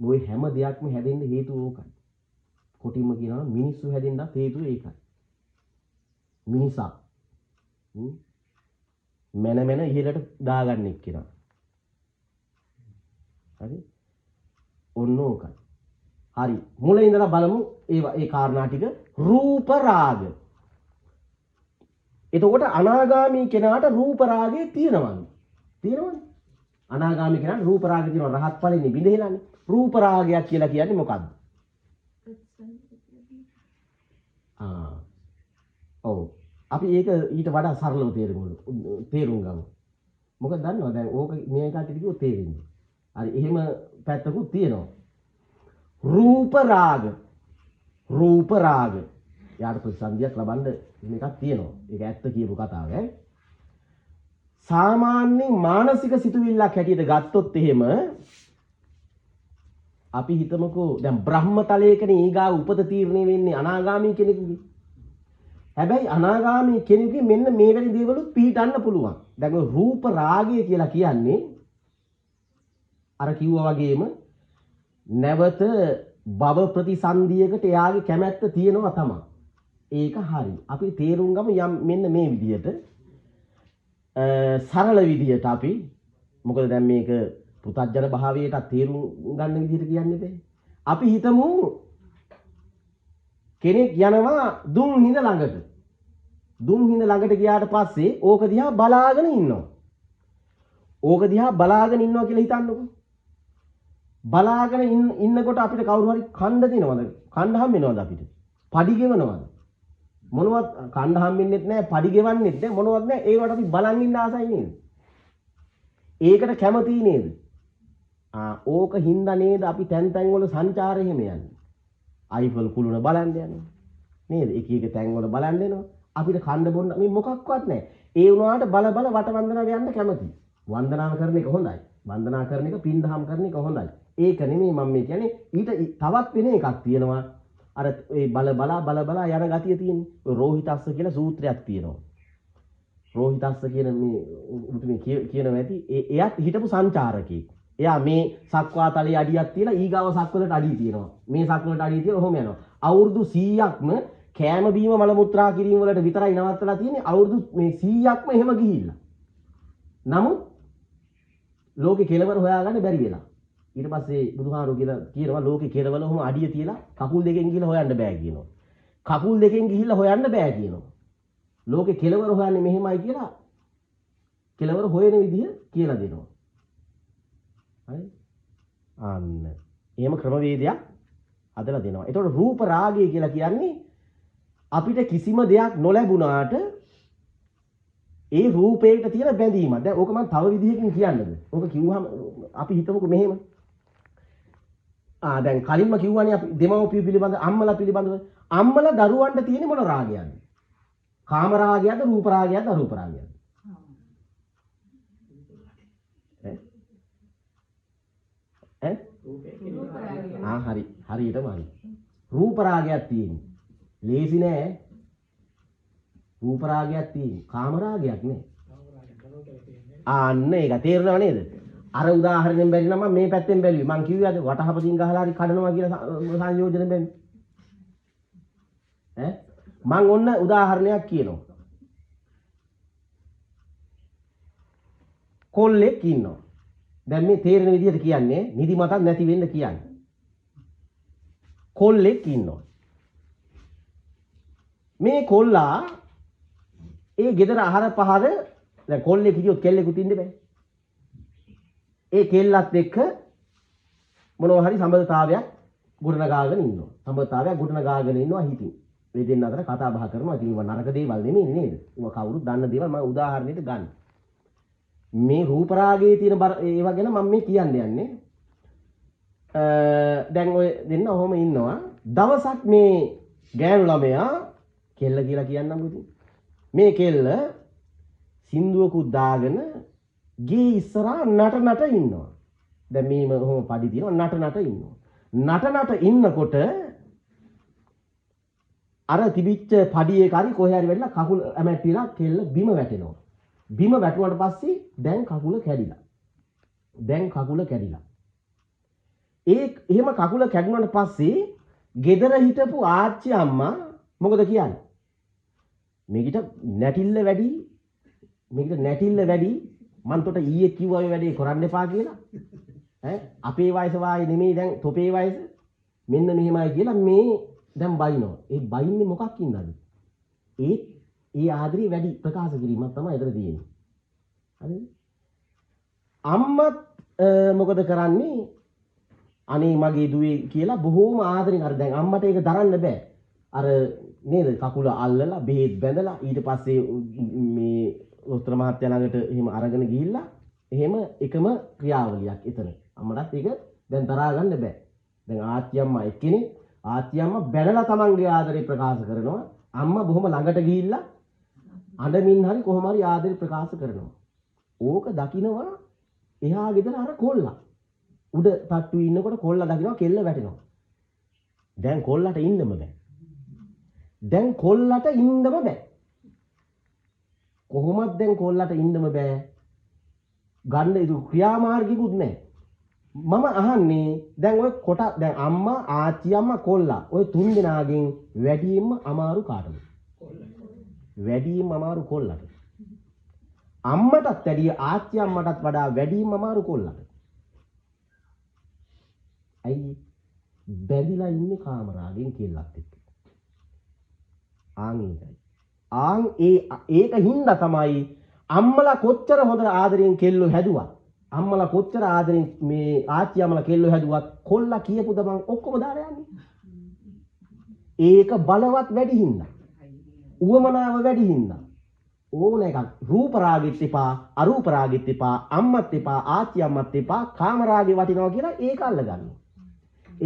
ඔය හැම දෙයක්ම හැදෙන්න හේතුව ඕකයි. කොටින්ම කියනවා මිනිස්සු හැදෙන්නත් හේතුව ඒකයි. මිනිසා මන ඉහළට දාගන්න එක්කිනා. හරි? ඔන්න ඕකයි. හරි. මුලින් ඉඳලා බලමු ඒ කාරණා ටික. රූප රාග. එතකොට අනාගාමී කෙනාට රූප රාගය තියෙනවද? තියෙනවනේ. අනාගාමී කෙනාට රූප රාගය තියෙනවා. රහත් ඵලෙන්නේ බිඳෙලානේ. රූප රාගයක් කියලා කියන්නේ මොකද්ද? ඔව්. අපි ඒක ඊට වඩා සරලව තේරුම් ගමු. මොකද දන්නවද දැන් ඕක මේ කටට කිව්වොත් තේරෙන්නේ. හරි එහෙම පැත්තකුත් තියෙනවා. රූප රාග. රූප රාග. යාට ප්‍රතිසන්දියක් ලබන්න මේකක් තියෙනවා. ඒක ඇත්ත කියපු කතාව ඈ. සාමාන්‍ය මානසික සිතුවිල්ලක් හැටියට ගත්තොත් එහෙම අපි හිතමුකෝ දැන් බ්‍රහ්ම තලයකනේ ඊගා උපත තීරණය වෙන්නේ අනාගාමී කෙනෙකුගේ. හැබැයි අනාගාමී කෙනෙකුගේ මෙන්න මේ වැනි දේවලුත් පිළිටන්න පුළුවන්. දැන් ඔය රූප රාගය කියලා කියන්නේ අර කිව්වා වගේම නැවත භව ප්‍රතිසන්දියකට එයාගේ කැමැත්ත තියෙනවා තමයි. ඒක හරි. අපි තේරුම් ගමු යම් මෙන්න මේ විදිහට සරල විදිහට අපි මොකද දැන් මේක පුතත්ජන භාවයට තේරුම් ගන්න විදිහට කියන්නේ බෑ. අපි හිතමු කෙනෙක් යනවා දුම් හිඳ ළඟට. දුම් හිඳ ළඟට ගියාට පස්සේ ඕක දිහා බලාගෙන ඉන්නවා. ඕක දිහා බලාගෙන ඉන්නවා කියලා හිතන්නකෝ. බලාගෙන ඉන්නකොට අපිට කවුරු හරි කණ්ඩ දෙනවද? කණ්ඩ හම් වෙනවද අපිට? පඩි ගෙවනවද? මොනවත් කණ්ඩ හම් වෙන්නෙත් නැහැ, පඩි ගෙවන්නෙත් නැහැ, මොනවත් නැහැ. ඒවට අපි බලන් ඉන්න ආසයි නේද? ඒකට කැමතියි නේද? ඕක හින්දා නේද අපි තැන් තැන් වල සංචාරය හැම යන්නේ. අයිෆල් කුළුණ බලන්න යනවා. නේද? එක එක තැන් වල බලන්න එනවා. අපිට කණ්ඩ බොන්න මේ මොකක්වත් නැහැ. ඒ වුණාට බල වට වන්දනාව යන්න කැමතියි. වන්දනාව කරන එක හොඳයි. වන්දනා කරන එක පින් දහම් කරන එක හොඳයි. ඒක නෙමෙයි මම මේ කියන්නේ ඊට තවත් වෙන එකක් තියෙනවා. අර ඒ බල බලා යන ගතිය තියෙන්නේ. ඔය රෝහිතස්ස කියලා සූත්‍රයක් තියෙනවා. රෝහිතස්ස කියන මේ කියනවා ඇති එයාත් හිටපු සංචාරකයෙක්. එයා මේ සක්වා තලයේ අඩියක් තියලා ඊගාව සක්වලට අඩිය තියෙනවා. මේ සක්වලට අඩිය තියලා ඔහොම යනවා. අවුරුදු 100ක්ම කෑම බීම මල මුත්‍රා කිරීම වලට විතරයි නවත්තලා තියෙන්නේ. අවුරුදු මේ 100ක්ම එහෙම ගිහිල්ලා. නමුත් ලෝකේ කෙලවර හොයාගන්න බැරි වෙලා. ඊට පස්සේ බුදුහාරු කියනවා ලෝකේ කෙලවල ඔහොම අඩිය තියලා කකුල් දෙකෙන් ගිහලා හොයන්න බෑ කියනවා. කකුල් දෙකෙන් ගිහිල්ලා හොයන්න බෑ කියනවා. ලෝකේ කෙලවර හොයන්නේ මෙහෙමයි කියලා කෙලවර හොයන විදිහ කියලා දෙනවා. හරි? අන්න. එහෙම ක්‍රමවේදයක් හදලා දෙනවා. ඒතකොට රූප රාගය කියලා කියන්නේ අපිට කිසිම දෙයක් නොලැබුණාට ඒ රූපේට තියෙන බැඳීම. දැන් ඕක මම තව විදිහකින් කියන්නද? ඕක කිව්වහම අපි හිතමුකෝ මෙහෙම. දැන් කලින්ම කිව්වනේ අපි දෙමව්පිය පිළිබඳ අම්මලා පිළිබඳව. අම්මලා දරුවන්ට තියෙන මොන රාගයක්ද? කාම රාගයක්ද, රූප රාගයක්ද, අරූප රාගයක්ද? හරි. හරියටම හරි. රූප රාගයක් තියෙන්නේ. ලේසි නෑ. රූප රාගයක් තියෙන්නේ. කාම රාගයක් නෑ. අන්න ඒක තේරෙනව නේද? අර උදාහරණයෙන් බැරි නම් මම මේ පැත්තෙන් බැලුවේ. මං කිව්වේ අද වටහපතින් ගහලා හරි කඩනවා කියලා සංයෝජන බැන්නේ. මං ඔන්න උදාහරණයක් කියනවා. කොල්ලෙක් ඉන්නවා. දැන් මේ තේරෙන විදිහට කියන්නේ නිදිමතක් නැති වෙන්න කියන්නේ. කොල්ලෙක් ඉන්නවා. මේ කොල්ලා ඒ ගෙදර ආහාර පහර දැන් කොල්ලෙක් හිටියොත් කෙල්ලෙකුත් ඉන්න බෑ. ඒ කෙල්ලත් එක්ක මොනවා හරි සම්බන්ධතාවයක් ගොඩනගාගෙන ඉන්නවා. සම්බන්ධතාවයක් ගොඩනගාගෙන ඉන්නවා හිතින්. මේ දෙන්න අතර කතා බහ කරනවා. ඉතින් ඒවා නරක දේවල් නෙමෙයි නේද? ඒවා කවුරුත් දන්න දේවල්. මම උදාහරණයක් ගන්න. මේ රූප රාගයේ තියෙන ඒවා ගැන මම මේ කියන්න යන්නේ. දැන් ඔය දෙන්න ඔහොම ඉන්නවා. දවසක් මේ ගෑනු ළමයා කෙල්ල කියලා කියන්නම්කෝ ඉතින්. මේ කෙල්ල සින්දුවකුත් දාගෙන ගේ ඉස්සරහා නට ඉන්නවා. දැන් මේම කොහොම පඩි තියෙනවා නට ඉන්නවා. නට ඉන්නකොට අර තිබිච්ච පඩියේ කරි කොහේ හරි වෙලා කකුල ඇමැටිලා කෙල්ල බිම වැටෙනවා. බිම වැටුණාට පස්සේ දැන් කකුල කැඩිලා. එහෙම කකුල කැඩුණාට පස්සේ ගෙදර හිටපු ආච්චි අම්මා මොකද කියන්නේ? මේකට නැටිල්ල වැඩි මන් තොට ඊයේ කිව්වා ඔය වැඩේ කරන්න එපා කියලා. අපේ වයස වායේ නෙමෙයි දැන් තොපේ වයස. මෙන්න මෙහෙමයි කියලා මේ දැන් බයිනවා. ඒ බයින්නේ මොකක් ඉන්නද? ඒ ආදරේ වැඩි ප්‍රකාශ කිරීමක් තමයි එතන තියෙන්නේ. හරිද? අම්මත් මොකද කරන්නේ? අනේ මගේ දුවේ කියලා බොහෝම ආදරෙන් අර දැන් අම්මට ඒක දරන්න බෑ. අර නේද කකුල අල්ලලා බෙහෙත් බැඳලා ඊට පස්සේ මේ උත්තර මහත්තයා ළඟට එහෙම අරගෙන ගිහිල්ලා එහෙම එකම ක්‍රියාවලියක් එතන. අම්මටත් ඒක දැන් දරා ගන්න බෑ. දැන් ආච්චි අම්මා එක්කෙනෙක් ආච්චි අම්මා බැනලා තමන්ගේ ආදරේ ප්‍රකාශ කරනවා. අම්මා බොහොම ළඟට ගිහිල්ලා අඬමින් හරි කොහොම හරි ආදරේ ප්‍රකාශ කරනවා. ඕක දකින්නවා එහා ගෙදර අර කොල්ලා. උඩ තට්ටුවේ ඉන්නකොට කොල්ලා දකින්නවා කෙල්ල වැටෙනවා. දැන් කොල්ලට ඉන්නම බෑ. කොහොමද දැන් කොල්ලට ඉන්නම බෑ. ගන්න ඒ ක්‍රියාමාර්ගිකුත් නැහැ. මම අහන්නේ දැන් ඔය කොට දැන් අම්මා ආච්චි අම්මා කොල්ලා ඔය තුන් දෙනාගෙන් වැඩියෙන්ම අමාරු කාටද? වැඩියෙන්ම අමාරු කොල්ලට. අම්මටත් වැඩිය ආච්චි අම්මටත් වඩා වැඩියෙන්ම අමාරු කොල්ලට. ඇයි? බැඳිලා ඉන්නේ කාමරාගෙන් කෙල්ලත් එක්ක. ඒක හින්දා තමයි අම්මලා කොච්චර හොඳ ආදරෙන් කෙල්ලෝ හැදුවා. අම්මලා කොච්චර ආදරෙන් මේ ආච්චි අම්මලා කෙල්ලෝ හැදුවත් කොල්ලා කියපු දමන් ඔක්කොම දාලා යන්නේ. ඒක බලවත් වැඩි හින්දා. උවමනාව වැඩි හින්දා. ඕන එකක් රූප රාගෙත් එපා, අරූප රාගෙත් එපා, අම්මත් එපා, ආච්චි අම්මත් එපා, කාම රාගේ වටිනවා කියලා ඒක අල්ල ගන්නවා.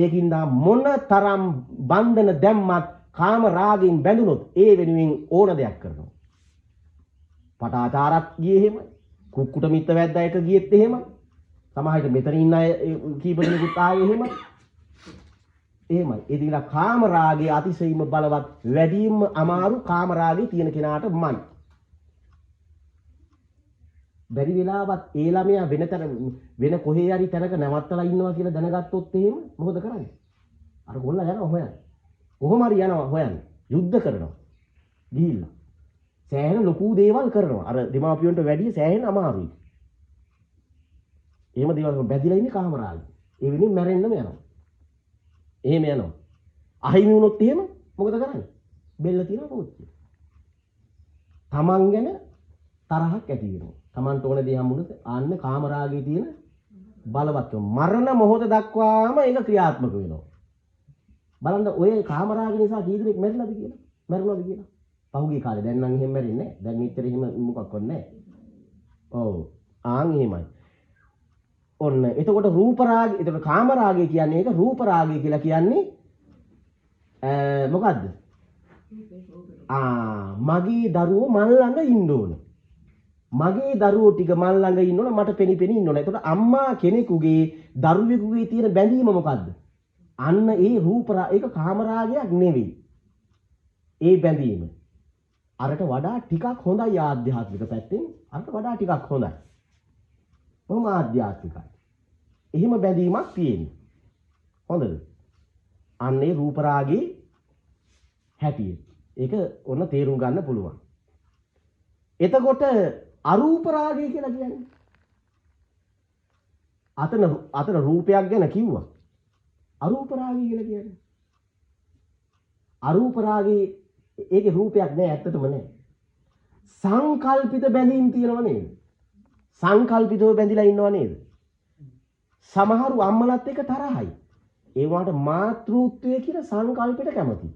ඒකින්ද මොන තරම් බන්ධන දැම්මත් කාම රාගෙන් බැඳුනොත් ඒ වෙනුවෙන් ඕන දෙයක් කරනවා. පටාචාරත් ගියේ එහෙමයි. කුක්කුට මිත්ත වැද්දා එක ගියෙත් එහෙමයි. සමහරවිට මෙතන ඉන්න අය කීප දෙනෙකුත් ආයේ එහෙමයි. ඒ දින කාම රාගයේ අතිශයින්ම බලවත් වැඩිම අමාරු කාම රාගයේ තියෙන කෙනාටමයි. බැරි වෙලාවත් ඒ ළමයා වෙන කොහේ හරි තැනක නැවත්තලා ඉන්නවා කියලා දැනගත්තොත් එහෙම මොකද කරන්නේ? අර ගොල්ලා යනවා හොයන්න. කොහොම හරි යනවා හොයන්න. යුද්ධ කරනවා. ගිහිල්ලා. සෑහෙන ලොකු දේවල් කරනවා. අර දෙමාපියන්ට වැඩිය සෑහෙන අමාරුයි. එහෙම දේවල් බැඳිලා ඉන්නේ කාම රාගය. ඒ වෙනින් මැරෙන්නම යනවා. එහෙම යනවා. අහිමි වුණොත් එහෙම මොකද කරන්නේ? බෙල්ල තියනවා පොච්චි. තමන් ගැන තරහක් ඇති වෙනවා. තමන්ට ඕන දේ හම්බුනොත් ආන්න කාමරාගයේ තියෙන බලවත්කම මරණ මොහොත දක්වාම ඒක ක්‍රියාත්මක වෙනවා. බලන්න ඔය කාමරාගය නිසා කී දෙනෙක් මැරිලාද කියලා? මැරුණාද කියලා? පහුගිය කාලේ දැන් නම් එහෙම මැරෙන්නේ නැහැ. දැන් මෙච්චර එහෙම මොකක්වත් නැහැ. ඔව්. ආන් එහෙමයි. ඔන්න එතකොට රූප රාගය, එතකොට කාම රාගය කියන්නේ ඒක, රූප රාගය කියලා කියන්නේ මොකද්ද? මගේ දරුවෝ මල් ළඟ ඉන්න ඕන. මගේ දරුවෝ ටික මල් ළඟ ඉන්න ඕන, මට පෙනි ඉන්න ඕන. එතකොට අම්මා කෙනෙකුගේ දරුවෙකුගේ තියෙන බැඳීම මොකද්ද? අන්න ඒ රූප ඒක කාම රාගයක් නෙවෙයි. ඒ බැඳීම අරට වඩා ටිකක් හොඳයි ආධ්‍යාත්මික පැත්තෙන්. අරට වඩා ටිකක් හොඳයි. කොහොම ආධ්‍යාත්මිකයි. එහෙම බැඳීමක් තියෙන්නේ. හොඳද? අන්නේ රූප රාගේ හැටියෙ. ඒක ඔන්න තේරුම් ගන්න පුළුවන්. එතකොට අරූප රාගය කියලා කියන්නේ අතන රූපයක් ගැන කිව්වා. අරූප රාගය කියලා කියන්නේ අරූප රාගේ ඒකේ රූපයක් නෑ, ඇත්තටම නෑ. සංකල්පිත බැඳීම් තියෙනව නේද? සංකල්පිතව බැඳිලා ඉන්නව නේද? සමහරු අම්මලත් එක්ක තරහයි. ඒ වුණාට මාතෘත්වයේ කියන සංකල්පෙට කැමති.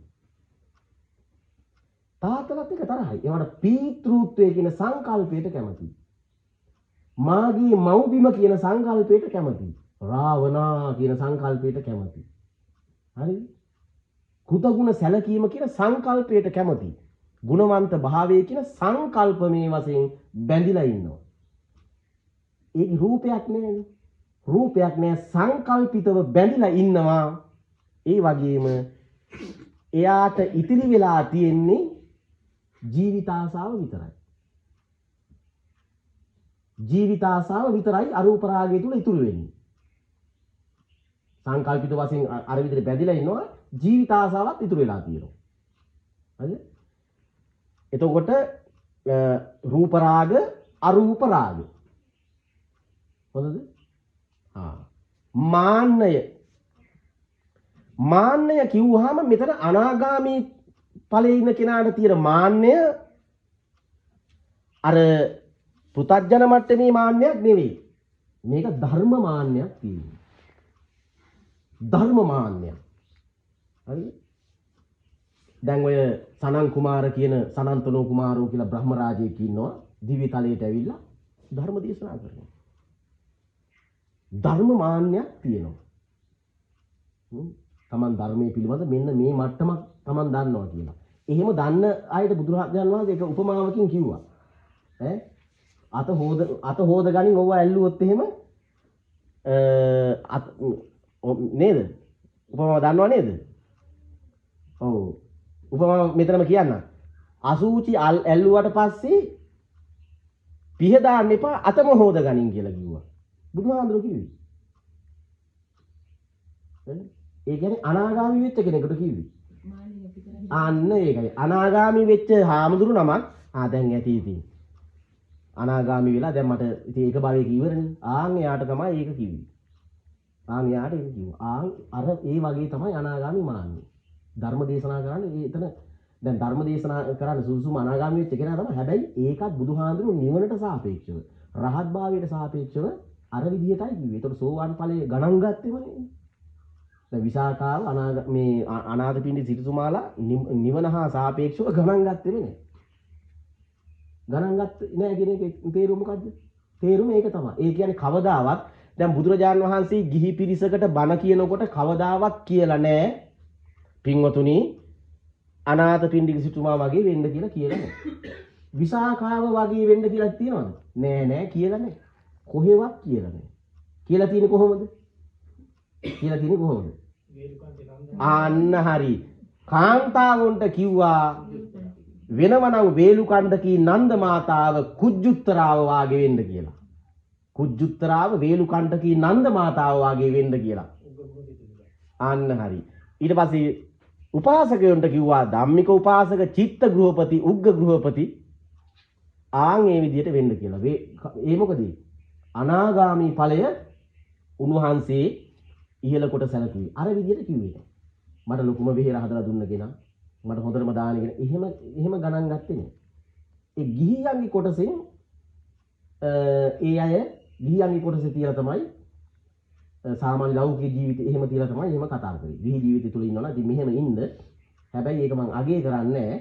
තාත්තලත් එක්ක තරහයි. ඒ වුණාට පීතෘත්වයේ කියන සංකල්පයට කැමති. මාගේ මව්බිම කියන සංකල්පයට කැමති. රාවණා කියන සංකල්පයට කැමති. හරිද? කෘතගුණ සැලකීම කියන සංකල්පයට කැමති. ගුණවන්ත භාවයේ කියන සංකල්පමේ වශයෙන් බැඳිලා ඉන්නවා. ඒක රූපයක් නෙවෙයි. රූපයක් නෑ සංකල්පිතව බැඳිලා ඉන්නවා. ඒ වගේම එයාට ඉතිරි වෙලා තියෙන්නේ ජීවිත ආසාව විතරයි. ජීවිත ආසාව විතරයි අරූප රාගය තුල ඉතුරු වෙන්නේ. සංකල්පිත වශයෙන් අර විදිහට බැඳිලා ඉන්නවා ජීවිත ආසාවත් ඉතුරු වෙලා තියෙනවා. හරිද? එතකොට රූප රාග අරූප රාග. හොඳද? මාන්නය කිව්වහම මෙතන අනාගාමී ඵලයේ ඉන්න කෙනාට තියෙන මාන්නය අර පුතත්ජන මට්ටමේ මාන්නයක් නෙවෙයි. මේක ධර්ම මාන්නයක් තියෙනවා. ධර්ම මාන්නයක්. හරිද? දැන් ඔය සනන් කුමාර කියන සනන්තනෝ කුමාරෝ කියලා බ්‍රහ්ම රාජයෙක් ඉන්නවා. දිව්‍ය තලයට ඇවිල්ලා ධර්ම දේශනා කරනවා. ධර්ම මාන්නයක් තියෙනවා. තමන් ධර්මයේ පිළිබඳ මෙන්න මේ මට්ටමක් තමන් දන්නවා කියලා. එහෙම දන්න අයට බුදුරජාණන් වහන්සේ ඒක උපමාවකින් කිව්වා. අත හොද ගනින් ඕවා ඇල්ලුවොත් එහෙම නේද? උපමාව දන්නව නේද? ඔව්. උපමාව මෙතනම කියන්න. අසූචි ඇල්ලුවට පස්සේ පිහ දාන්න එපා අතම හොද ගනින් කියලා කිව්වා. බුදුහාමුදුරුවෝ කිව්වේ. ඒ කියන්නේ අනාගාමී වෙච්ච කෙනෙකුට කිව්වේ. අන්න ඒකයි. අනාගාමී වෙච්ච හාමුදුරු නමක් දැන් ඇති ඉතින්. අනාගාමී වෙලා දැන් මට ඉතින් ඒක භවයක ඉවරනේ. ආන් එයාට තමයි ඒක කිව්වේ. ආන් එයාට ඒක කිව්වා. අර ඒ වගේ තමයි අනාගාමී මාන්නේ. ධර්ම දේශනා කරන්නේ එතන දැන් ධර්ම දේශනා කරන්න සුසුම අනාගාමී වෙච්ච කෙනා තමයි. හැබැයි ඒකත් බුදුහාඳුරු නිවනට සාපේක්ෂව රහත් භාවයට සාපේක්ෂව අර විදිහටයි කිව්වේ. ඒතකොට සෝවාන් ඵලයේ ගණන් ගත්තේමනේ. දැන් විසාකාව මේ අනාථපිණ්ඩි සිටුතුමාලා නිවන හා සාපේක්ෂව ගණන් ගත්තේ නේ. ගණන් ගත්තේ නෑ කියන එක තේරුම මොකද්ද? තේරුම ඒක තමයි. ඒ කියන්නේ කවදාවත් දැන් බුදුරජාන් වහන්සේ ගිහි පිරිසකට බණ කියනකොට කවදාවත් කියලා නෑ පින්වතුනි අනාථපිණ්ඩි සිටුතුමා වගේ වෙන්න කියලා නෑ. විසාකාව වගේ වෙන්න කියලා තියෙනවද? නෑ කියලා නෑ. කොහෙවත් කියලා නෑ. කියලා තියෙන්නේ කොහොමද? කියලා තියෙන්නේ කොහොමද? අන්න හරි. කාන්තාවොන්ට කිව්වා වෙනමනම් වේලුකණ්ඩකී නන්ද මාතාව කුජ්ජුත්තරාව වාගේ වෙන්න කියලා. කුජ්ජුත්තරාව වේලුකණ්ඩකී නන්ද මාතාව වාගේ වෙන්න කියලා. අන්න හරි. ඊට පස්සේ උපාසකයන්ට කිව්වා ධම්මික උපාසක චිත්ත ගෘහපති උග්ග ගෘහපති ආන් මේ විදිහට වෙන්න කියලා. ඒ මොකද? අනාගාමී ඵලය උන්වහන්සේ ඉහළ කොට සැලකුවේ. අර විදිහට කිව්වේ. මට ලොකුම වෙහෙර හදලා දුන්න කෙනා මට හොඳටම දාන කෙනා එහෙම ගණන් ගත්තේ නෑ. ඒ ගිහියන්ගේ කොටසෙන් ඒ අය ගිහියන්ගේ කොටසේ තියලා තමයි සාමාන්‍ය ලෞකික ජීවිතේ එහෙම තියලා තමයි එහෙම කතා කරන්නේ. ගිහි ජීවිතය තුල ඉන්නවනම් ඉතින් මෙහෙම ඉන්න. හැබැයි ඒක මම අගය කරන්නේ නෑ.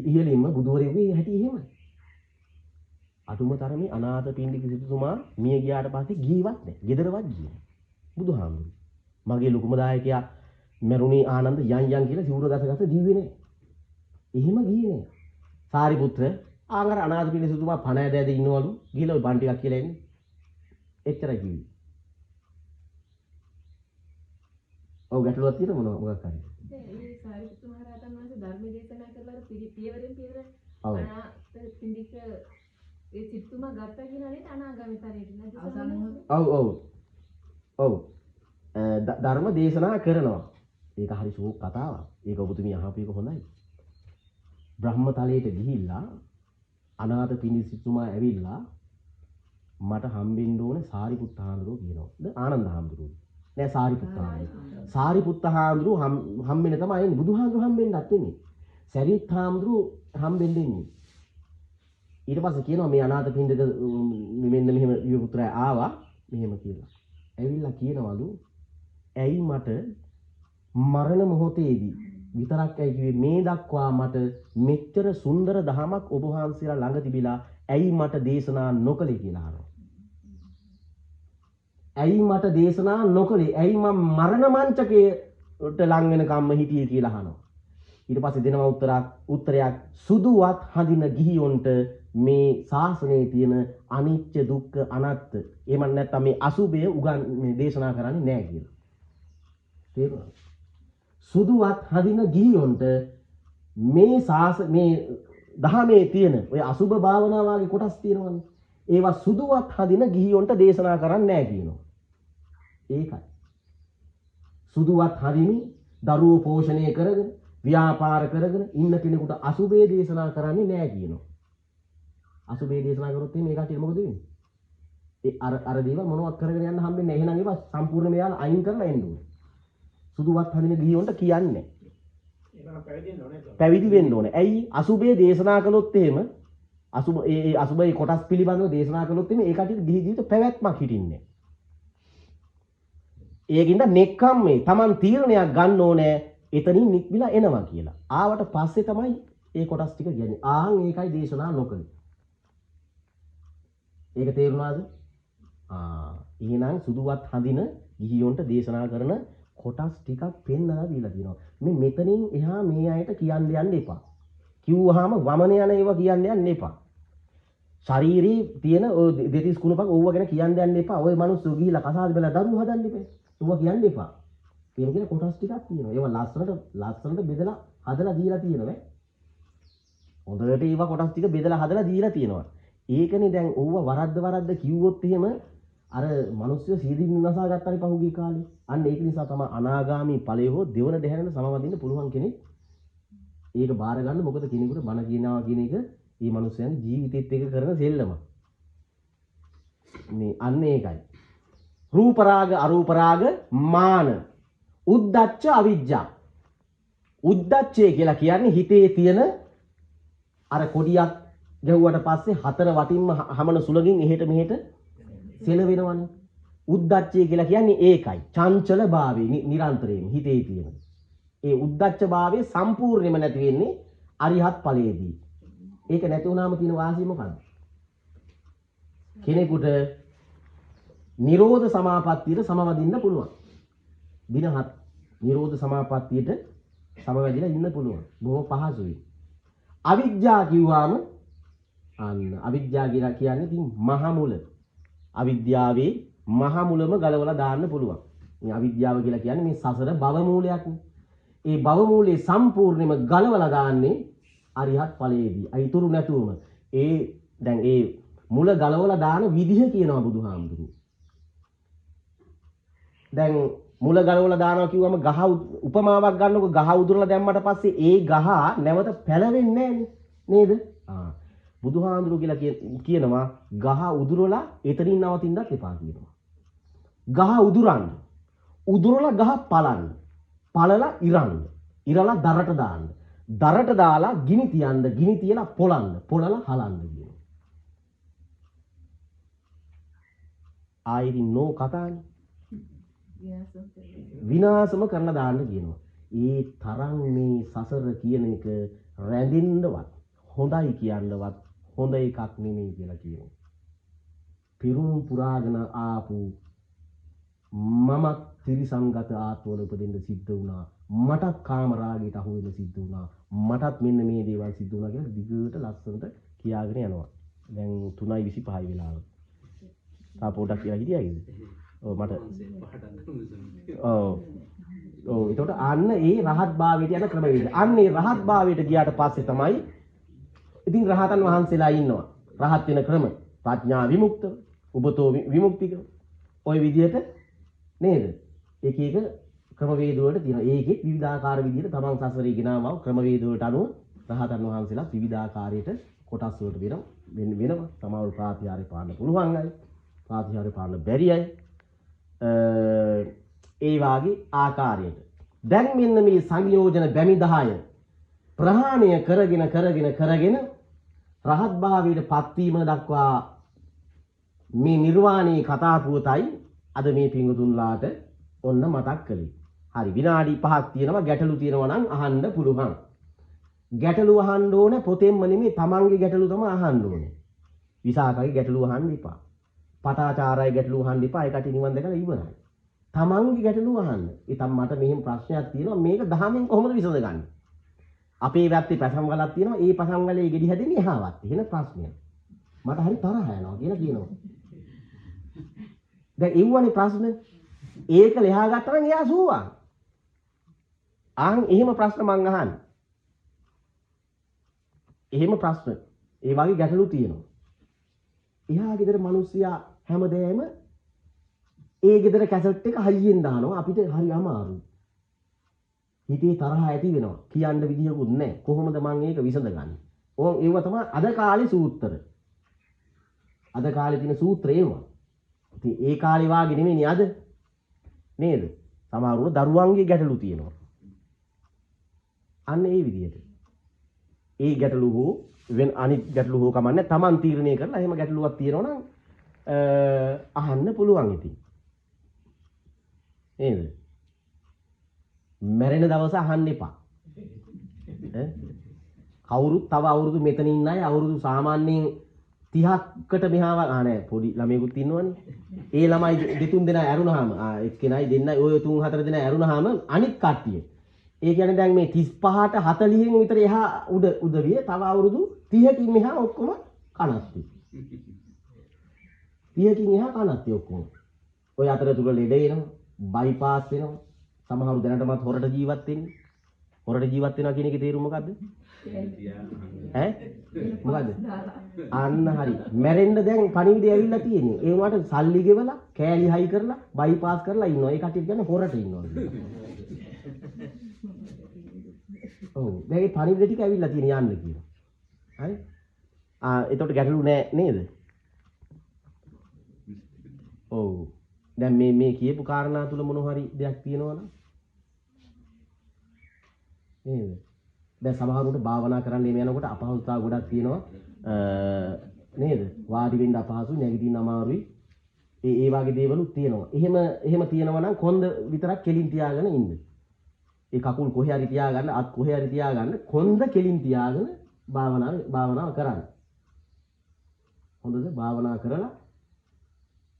ඉහළින්ම බුදුවරයෙකුගේ හැටි එහෙමයි. අතුම තරමේ අනාථපිණ්ඩික සිටුතුමා මිය ගියාට පස්සේ ගිහිවත් නෑ. ගෙදරවත් ගියේ නෑ. බුදුහාමුදුරු මගේ ලොකුම දායකයා මරුණී ආනන්ද යන් කියලා සිවුර ගස දීවේ නෑ. එහෙම ගියේ නෑ. සාරිපුත්‍ර ආංගර අනාථපිණ්ඩික සිටුතුමා පණ ඇද ඉන්නවලු ගිහලා බන් ටිකක් කියලා එන්නේ. එච්චරයි කිව්වේ. ඔව් ගැටලුවක් තියෙන මොකක් හරි. ඒ සාරිපුත්‍ර මහ රහතන් වහන්සේ ධර්ම දේශනා කරලා පියවරෙන් පියවර අනාථපිණ්ඩික ඒ සිටුතුමා ගත්තා කියලා නේද අනාගාමී ඵලයට නේද? ඔව් ධර්ම දේශනා කරනවා. ඒක හරි ශෝක කතාවක්. ඒක ඔබතුමිය අහපු එක හොඳයි. බ්‍රහ්ම තලයට ගිහිල්ලා අනාථපිණ්ඩි සිටුතුමා ඇවිල්ලා මට හම්බෙන්න ඕනේ සාරිපුත්ත හාමුදුරුවෝ කියනවා. ආනන්ද හාමුදුරුවෝ. නෑ සාරිපුත්ත හාමුදුරුවෝ. සාරිපුත්ත හාමුදුරුවෝ හම්බෙන්න තමයි එන්නේ. බුදුහාමුදුරුවෝ හම්බෙන්නත් එන්නේ. සරියුත් හාමුදුරුවෝ හම්බෙන්න එන්නේ. ඊට පස්සේ කියනවා මේ අනාථපිණ්ඩික මෙන්න මෙහෙම යු පුත්‍රයා ආවා මෙහෙම කියලා. ඇවිල්ලා කියනවලු ඇයි මට මරණ මොහොතේදී විතරක් ඇයි කිව්වේ මේ දක්වා මට මෙච්චර සුන්දර දහමක් ඔබ වහන්සේලා ළඟ තිබිලා ඇයි මට දේශනා නොකළේ කියලා අහනවා. ඇයි මට දේශනා නොකළේ? ඇයි මම මරණ මංචකයේ උට ලං වෙන කම්ම හිටියේ කියලා අහනවා. ඊට පස්සේ දෙනවා උත්තරයක් සුදුවත් හඳින ගිහියොන්ට මේ ශාසනයේ තියෙන අනිත්‍ය දුක්ඛ අනාත්ත එහෙම නැත්නම් මේ අසුභය මේ දේශනා කරන්නේ නැහැ කියලා. තේරුණාද? සුදුවත් හඳින ගිහියොන්ට මේ දහමේ තියෙන ඔය අසුභ භාවනා වගේ කොටස් තියෙනවනේ. ඒවා සුදුවත් හඳින ගිහියොන්ට දේශනා කරන්නේ නැහැ කියනවා. ඒකයි. සුදුවත් හඳිමින් දරුවෝ පෝෂණය කරගෙන ව්‍යාපාර කරගෙන ඉන්න කෙනෙකුට අසුභේ දේශනා කරන්නේ නැහැ කියනවා. අසුභේ දේශනා කරොත් එහෙනම් ඒකට මොකද වෙන්නේ? ඒ අර දේවල් මොනවත් කරගෙන යන්න හම්බෙන්නේ නැහැ. එහෙනම් ඒවා සම්පූර්ණ මෙයාලා අයින් කරලා එන්න ඕනේ. සුදුවත් හඳින ගිහියොන්ට කියන්නේ. පැවිදි වෙන්න ඕනේ. ඇයි අසුභේ දේශනා කළොත් එහෙම අසුභේ කොටස් පිළිබඳව දේශනා කළොත් එහෙම ඒකට ගිහි ජීවිත පැවැත්මක් හිටින්නේ. ඒකින්ද නෙක්ඛම් මේ Taman තීරණයක් ගන්න ඕනේ එතනින් නික්මිලා එනවා කියලා. ආවට පස්සේ තමයි ඒ කොටස් ටික කියන්නේ. ඒකයි දේශනා නොකළේ. ඒක තේරුණාද? එහෙනම් සුදුවත් හඳින ගිහියොන්ට දේශනා කරන කොටස් ටිකක් පෙන්නලා දීලා තියෙනවා. මේ මෙතනින් එහා මේ අයට කියන්න යන්න එපා. කිව්වහම වමන යන ඒවා කියන්න යන්න එපා. ශාරීරී තියෙන දෙතිස් කුණපක් ඕව ගැන කියන්න යන්න එපා. ඔය මිනිස්සු ගිහිලා කසාද බෙලා දරුවෝ හදන්න එපා. ඕවා කියන්න එපා. කියන කොටස් ටිකක් තියෙනවා. ඒවා ලස්සනට බෙදලා හදලා දීලා තියෙනවා. හොඳට ඒවා කොටස් ටික බෙදලා හදලා දීලා තියෙනවා. ඒකනේ දැන් ඕව වරද්ද කිව්වොත් එහෙම අර මිනිස්සු සීදීන් විනාසා ගත්තානේ පහුගිය කාලේ. අන්න ඒක නිසා තමයි අනාගාමී ඵලය හෝ දෙවන දෙහැරෙන සමවදින්න පුළුවන් කෙනෙක්. ඒක බාර ගන්න මොකද කෙනෙකුට බණ කියනවා කියන එක මේ මිනිස්යාගේ ජීවිතෙත් එක කරන සෙල්ලම. මේ අන්න ඒකයි. රූප රාග අරූප රාග මාන උද්දච්ච අවිජ්ජා. උද්දච්චය කියලා කියන්නේ හිතේ තියෙන අර කොඩියක් ගැහුවට පස්සේ හතර වටින්ම හමන සුලකින් එහෙට මෙහෙට සෙලවෙනවනේ. උද්දච්චය කියලා කියන්නේ ඒකයි. චංචල භාවය නිරන්තරයෙන් හිතේ තියෙන. ඒ උද්දච්ච භාවය සම්පූර්ණයෙන්ම නැති වෙන්නේ අරිහත් ඵලයේදී. ඒක නැති වුණාම තියෙන වාසිය මොකද්ද? කෙනෙකුට නිරෝධ සමාපත්තියට සමවදින්න පුළුවන්. දින 7 නිරෝධ සමාපත්තියට සමවැදිලා ඉන්න පුළුවන්. බොහොම පහසුයි. අවිජ්ජා කිව්වම අවිජ්ජා කියලා කියන්නේ ඉතින් මහ මුල. අවිද්‍යාවේ මහ මුලම ගලවලා දාන්න පුළුවන්. මේ අවිද්‍යාව කියලා කියන්නේ මේ සසර භව මූලයක්නේ. ඒ භව මූලයේ සම්පූර්ණයෙන්ම ගලවලා දාන්නේ අරිහත් ඵලයේදී. අයිතුරු නැතුවම දැන් ඒ මුල ගලවලා දාන විදිහ කියනවා බුදුහාමුදුරුවෝ. දැන් මුල ගලවලා දානවා කිව්වම ගහ උපමාවක් ගන්නකො ගහ උදුරලා දැම්මට පස්සේ ඒ ගහ නැවත පැලවෙන්නේ නේද? බුදුහාමුදුරුවෝ කියලා කියනවා ගහ උදුරලා එතනින් නවතින්නත් එපා කියනවා. ගහ උදුරන්න. උදුරලා ගහ පලන්න. පලලා ඉරන්න. ඉරලා දරට දාන්න. දරට දාලා ගිනි තියන්න. ගිනි තියලා පොළන්න. පොළලා හලන්න කියනවා. ආයිරින් නෝ කතානේ. විනාශම කරලා දාන්න කියනවා. ඒ තරම් මේ සසර කියන එක රැඳෙන්නවත් හොඳයි කියන්නවත් හොඳ එකක් නෙමෙයි කියලා කියනවා. පිරුම් පුරාගෙන ආපු මමත් ත්‍රිසංගත ආත්මවල උපදින්න සිද්ධ වුණා. මටත් කාම රාගයට අහු වෙන්න සිද්ධ වුණා. මටත් මෙන්න මේ දේවල් සිද්ධ වුණා කියලා දිගට ලස්සනට කියාගෙන යනවා. දැන් 3:25 වෙලාව. තා පොඩක් කියලා හිටියයිද? ඔව් මට ඔව් ඒකට අන්න ඒ රහත් භාවයට යන ක්‍රමවේද. අන්න ඒ රහත් භාවයට ගියාට පස්සේ තමයි ඉතින් රහතන් වහන්සේලා ඉන්නවා. රහත් වෙන ක්‍රම ප්‍රඥා විමුක්තව, උබතෝ විමුක්තික. ওই විදිහට නේද? එක එක ක්‍රමවේද වලට තියෙනවා. ඒකෙත් විවිධාකාර විදිහට තමන් සසරේ ගෙනාවව ක්‍රමවේද වලට අනුව රහතන් වහන්සේලා විවිධාකාරයට කොටස් වලට වෙනවා. සමහර ප්‍රාතිහාර්ය පාන්න පුළුවන් අය, ප්‍රාතිහාර්ය පාන්න බැරි අය. ඒ වාගේ ආකාරයට. දැන් මෙන්න මේ සංයෝජන බැමි 10 ප්‍රහාණය කරගෙන රහත් භාවයට පත්වීම දක්වා මේ නිර්වාණී කතා පුවතයි අද මේ පිංගුතුන්ලාට ඔන්න මතක් කළේ. හරි විනාඩි 5ක් තියෙනවා ගැටලු තියෙනවා නම් අහන්න පුළුවන්. ගැටලු අහන්න ඕනේ පොතෙන්ම නෙමෙයි තමන්ගේ ගැටලු තමයි අහන්න ඕනේ. විසාකගේ ගැටලු අහන්න එපා. පටාචාරයි ගැටලු අහන්න එපා. ඒකට නිවන් දැකලා ඉවරයි. තමන්ගේ ගැටලුව අහන්න. ඉතින් මට මෙහෙම ප්‍රශ්නයක් තියෙනවා මේක දහමෙන් කොහොමද විසඳගන්නේ? අපේ වැත්තේ පසම් ගලක් තියෙනවා ඒ පසම් ගලේ ගෙඩි හැදෙන්නේ එහාවත්. එහෙන ප්‍රශ්නයක්. මට හරි තරහ යනවා කියලා කියනවා. දැන් එව්වනේ ප්‍රශ්න. ඒක ලෙහා ගත්තා නම් එයා සූවා. එහෙම ප්‍රශ්න මං අහන්නේ. එහෙම ප්‍රශ්න. ඒ වගේ ගැටලු තියෙනවා. එහා ගෙදර මිනිස්සයා හැමදේම ඒ ගෙදර කැසට් එක හයියෙන් දානවා අපිට හරි අමාරුයි. හිතේ තරහ ඇති වෙනවා. කියන්න විදියකුත් නැහැ. කොහොමද මං ඒක විසඳගන්නේ? ඒව තමයි අද කාලේ සූත්‍ර. අද කාලේ තියෙන සූත්‍ර ඒවා. ඉතින් ඒ කාලේ වාගේ නෙමෙයි අද. නේද? සමහරව දරුවන්ගේ ගැටලු තියෙනවා. අන්න ඒ විදිහට. ඒ ගැටලු හෝ වෙන අනිත් ගැටලු හෝ කමන්නේ Taman තීරණය කරලා එහෙම ගැටලුවක් තියෙනවා නම් අහන්න පුළුවන් ඉතින්. නේද? මැරෙන දවස අහන්න එපා. කවුරුත් තව අවුරුදු මෙතන ඉන්න අය අවුරුදු සාමාන්‍යයෙන් 30කට මෙහාව නැහැ පොඩි ළමයෙකුත් ඉන්නවනේ. ඒ ළමයි දෙතුන් දෙනා ඇරුණාම එක්කෙනයි දෙන්නයි ඔය 3-4 දෙනා ඇරුණාම අනිත් කට්ටිය. ඒ කියන්නේ දැන් මේ 35ට 40න් විතර එහා උදවිය තව අවුරුදු 30කින් මෙහා ඔක්කොම කනස්ති. 30කින් එහා කනස්ති ඔක්කොම. ඔය අතරතුර ලෙඩ වෙනවා, බයිපාස් වෙනවා. සමහරු දැනටමත් හොරට ජීවත් වෙන්නේ. හොරට ජීවත් වෙනවා කියන එකේ තේරුම මොකද්ද? මොකද්ද? අන්න හරි. මැරෙන්න දැන් පණිවිඩය ඇවිල්ලා තියෙන්නේ. ඒ වුණාට සල්ලි ගෙවලා, කෑලි හයි කරලා, බයිපාස් කරලා ඉන්නවා. ඒ කටියට කියන්නේ හොරට ඉන්නවා. ඔව්. දැන් මේ පණිවිඩ ටික ඇවිල්ලා තියෙන යන්න කියලා. හරි? එතකොට ගැටලු නෑ නේද? ඔව්. දැන් මේ කියපු කාරණා තුල මොන හරි දෙයක් තියෙනවනම් නේද? දැන් සමහරුන්ට භාවනා කරන්න යනකොට අපහසුතාව ගොඩක් තියෙනවා. නේද? වාඩි වෙන්න අපහසුයි, නැගිටින්න අමාරුයි. ඒ වගේ දේවලුත් තියෙනවා. එහෙම තියෙනවා නම් කොන්ද විතරක් කෙලින් තියාගෙන ඉන්න. ඒ කකුල් කොහේ හරි තියාගන්න, අත් කොහේ හරි තියාගන්න, කොන්ද කෙලින් තියාගෙන භාවනාව කරන්න. හොඳද? භාවනා කරලා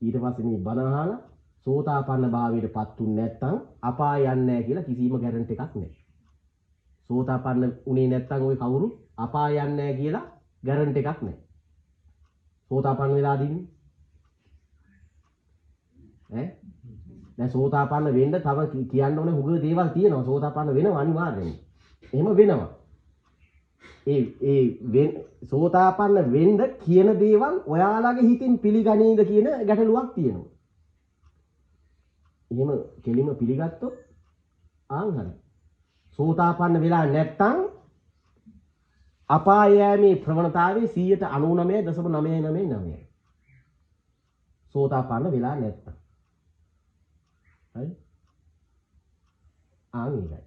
ඊට පස්සේ මේ බණ අහලා සෝතාපන්න භාවයටපත් උන්නේ නැත්නම් අපාය යන්නේ නැහැ කියලා කිසිම ගැරන්ටි එකක් නැහැ. සෝතාපන්න උනේ නැත්නම් ওই කවුරු අපාය යන්නේ නැහැ කියලා ගැරන්ටි එකක් නැහැ. සෝතාපන්න වෙලා දින්නේ දැන් සෝතාපන්න වෙන්න තව කියන්න ඕනේ හුඟ දේවල් තියෙනවා. සෝතාපන්න වෙනවා අනිවාර්යෙන්ම. එහෙම වෙනවා. සෝතාපන්න වෙන්න කියන දේවල් ඔයාලගේ හිතින් පිළිගනීද කියන ගැටලුවක් තියෙනවා. එහෙම කෙලිම පිළිගත්තොත් හරි. සෝතාපන්න වෙලා නැත්තම් අපාය යෑමේ ප්‍රවණතාවය 99.999. සෝතාපන්න වෙලා නැත්තම්. හරි? ඒකයි.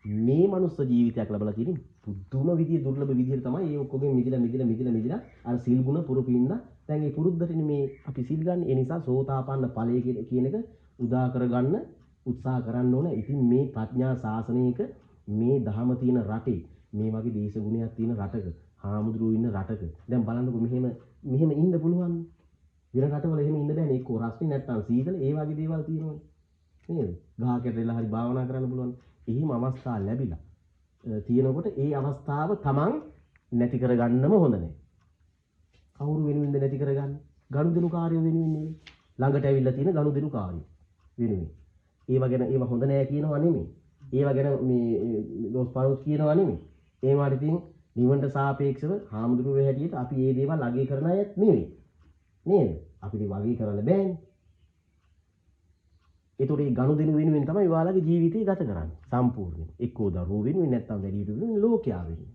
මේ මනුස්ස ජීවිතයක් ලැබලා තියෙන පුදුම විදිය දුර්ලභ විදියට තමයි ඒ ඔක්කොගෙන් මිදිලා අර සීල් ගුණ පුරුපින්ද දැන් ඒ පුරුද්දටනේ මේ අපි සීල් ගන්න. ඒ නිසා සෝතාපන්න ඵලය කියන එක උදා කරගන්න උත්සාහ කරන්න ඕන. ඉතින් මේ ප්‍රඥා ශාසනයක මේ ධහම තියෙන රටේ මේ වගේ දේශගුණයක් තියෙන රටක හාමුදුරුවෝ ඉන්න රටක දැන් බලන්නකො මෙහෙම ඉන්න පුළුවන්. වෙන රටවල එහෙම ඉන්න බෑනේ. එක්ක රස්නේ නැත්තම් සීතල ඒ වගේ දේවල් තියෙනවනේ. නේද? ගහකට වෙලා හරි භාවනා කරන්න පුළුවන්. එහෙම අවස්ථා ලැබිලා තියෙනකොට ඒ අවස්ථාව Taman නැති කරගන්නම හොඳ නැහැ. කවුරු වෙනුවෙන්ද නැති කරගන්නේ? ගනුදෙනු කාර්යය වෙනුවෙන් නෙවෙයි. ළඟට ඇවිල්ලා තියෙන ගනුදෙනු කාර්යය වෙනුවෙන්. ඒව හොඳ නැහැ කියනවා නෙමෙයි. ඒව ගැන මේ දොස් පාරුත් කියනවා නෙමෙයි. ඒ වගේ ඉතින් නිවන්ට සාපේක්ෂව හාමුදුරුවෝ හැටියට අපි මේ දේවල් අගය කරන අයත් නෙමෙයි. නේද? අපිට වගේ කරන්න බෑනේ. ඒතකොට මේ ගනුදෙනු වෙනුවෙන් තමයි ඔයාලගේ ජීවිතය ගත කරන්නේ සම්පූර්ණයෙන්. එක්කෝ දරුවෝ වෙනුවෙන් නැත්නම් වැඩිහිටියෝ වෙනුවෙන් ලෝකයා වෙනුවෙන්.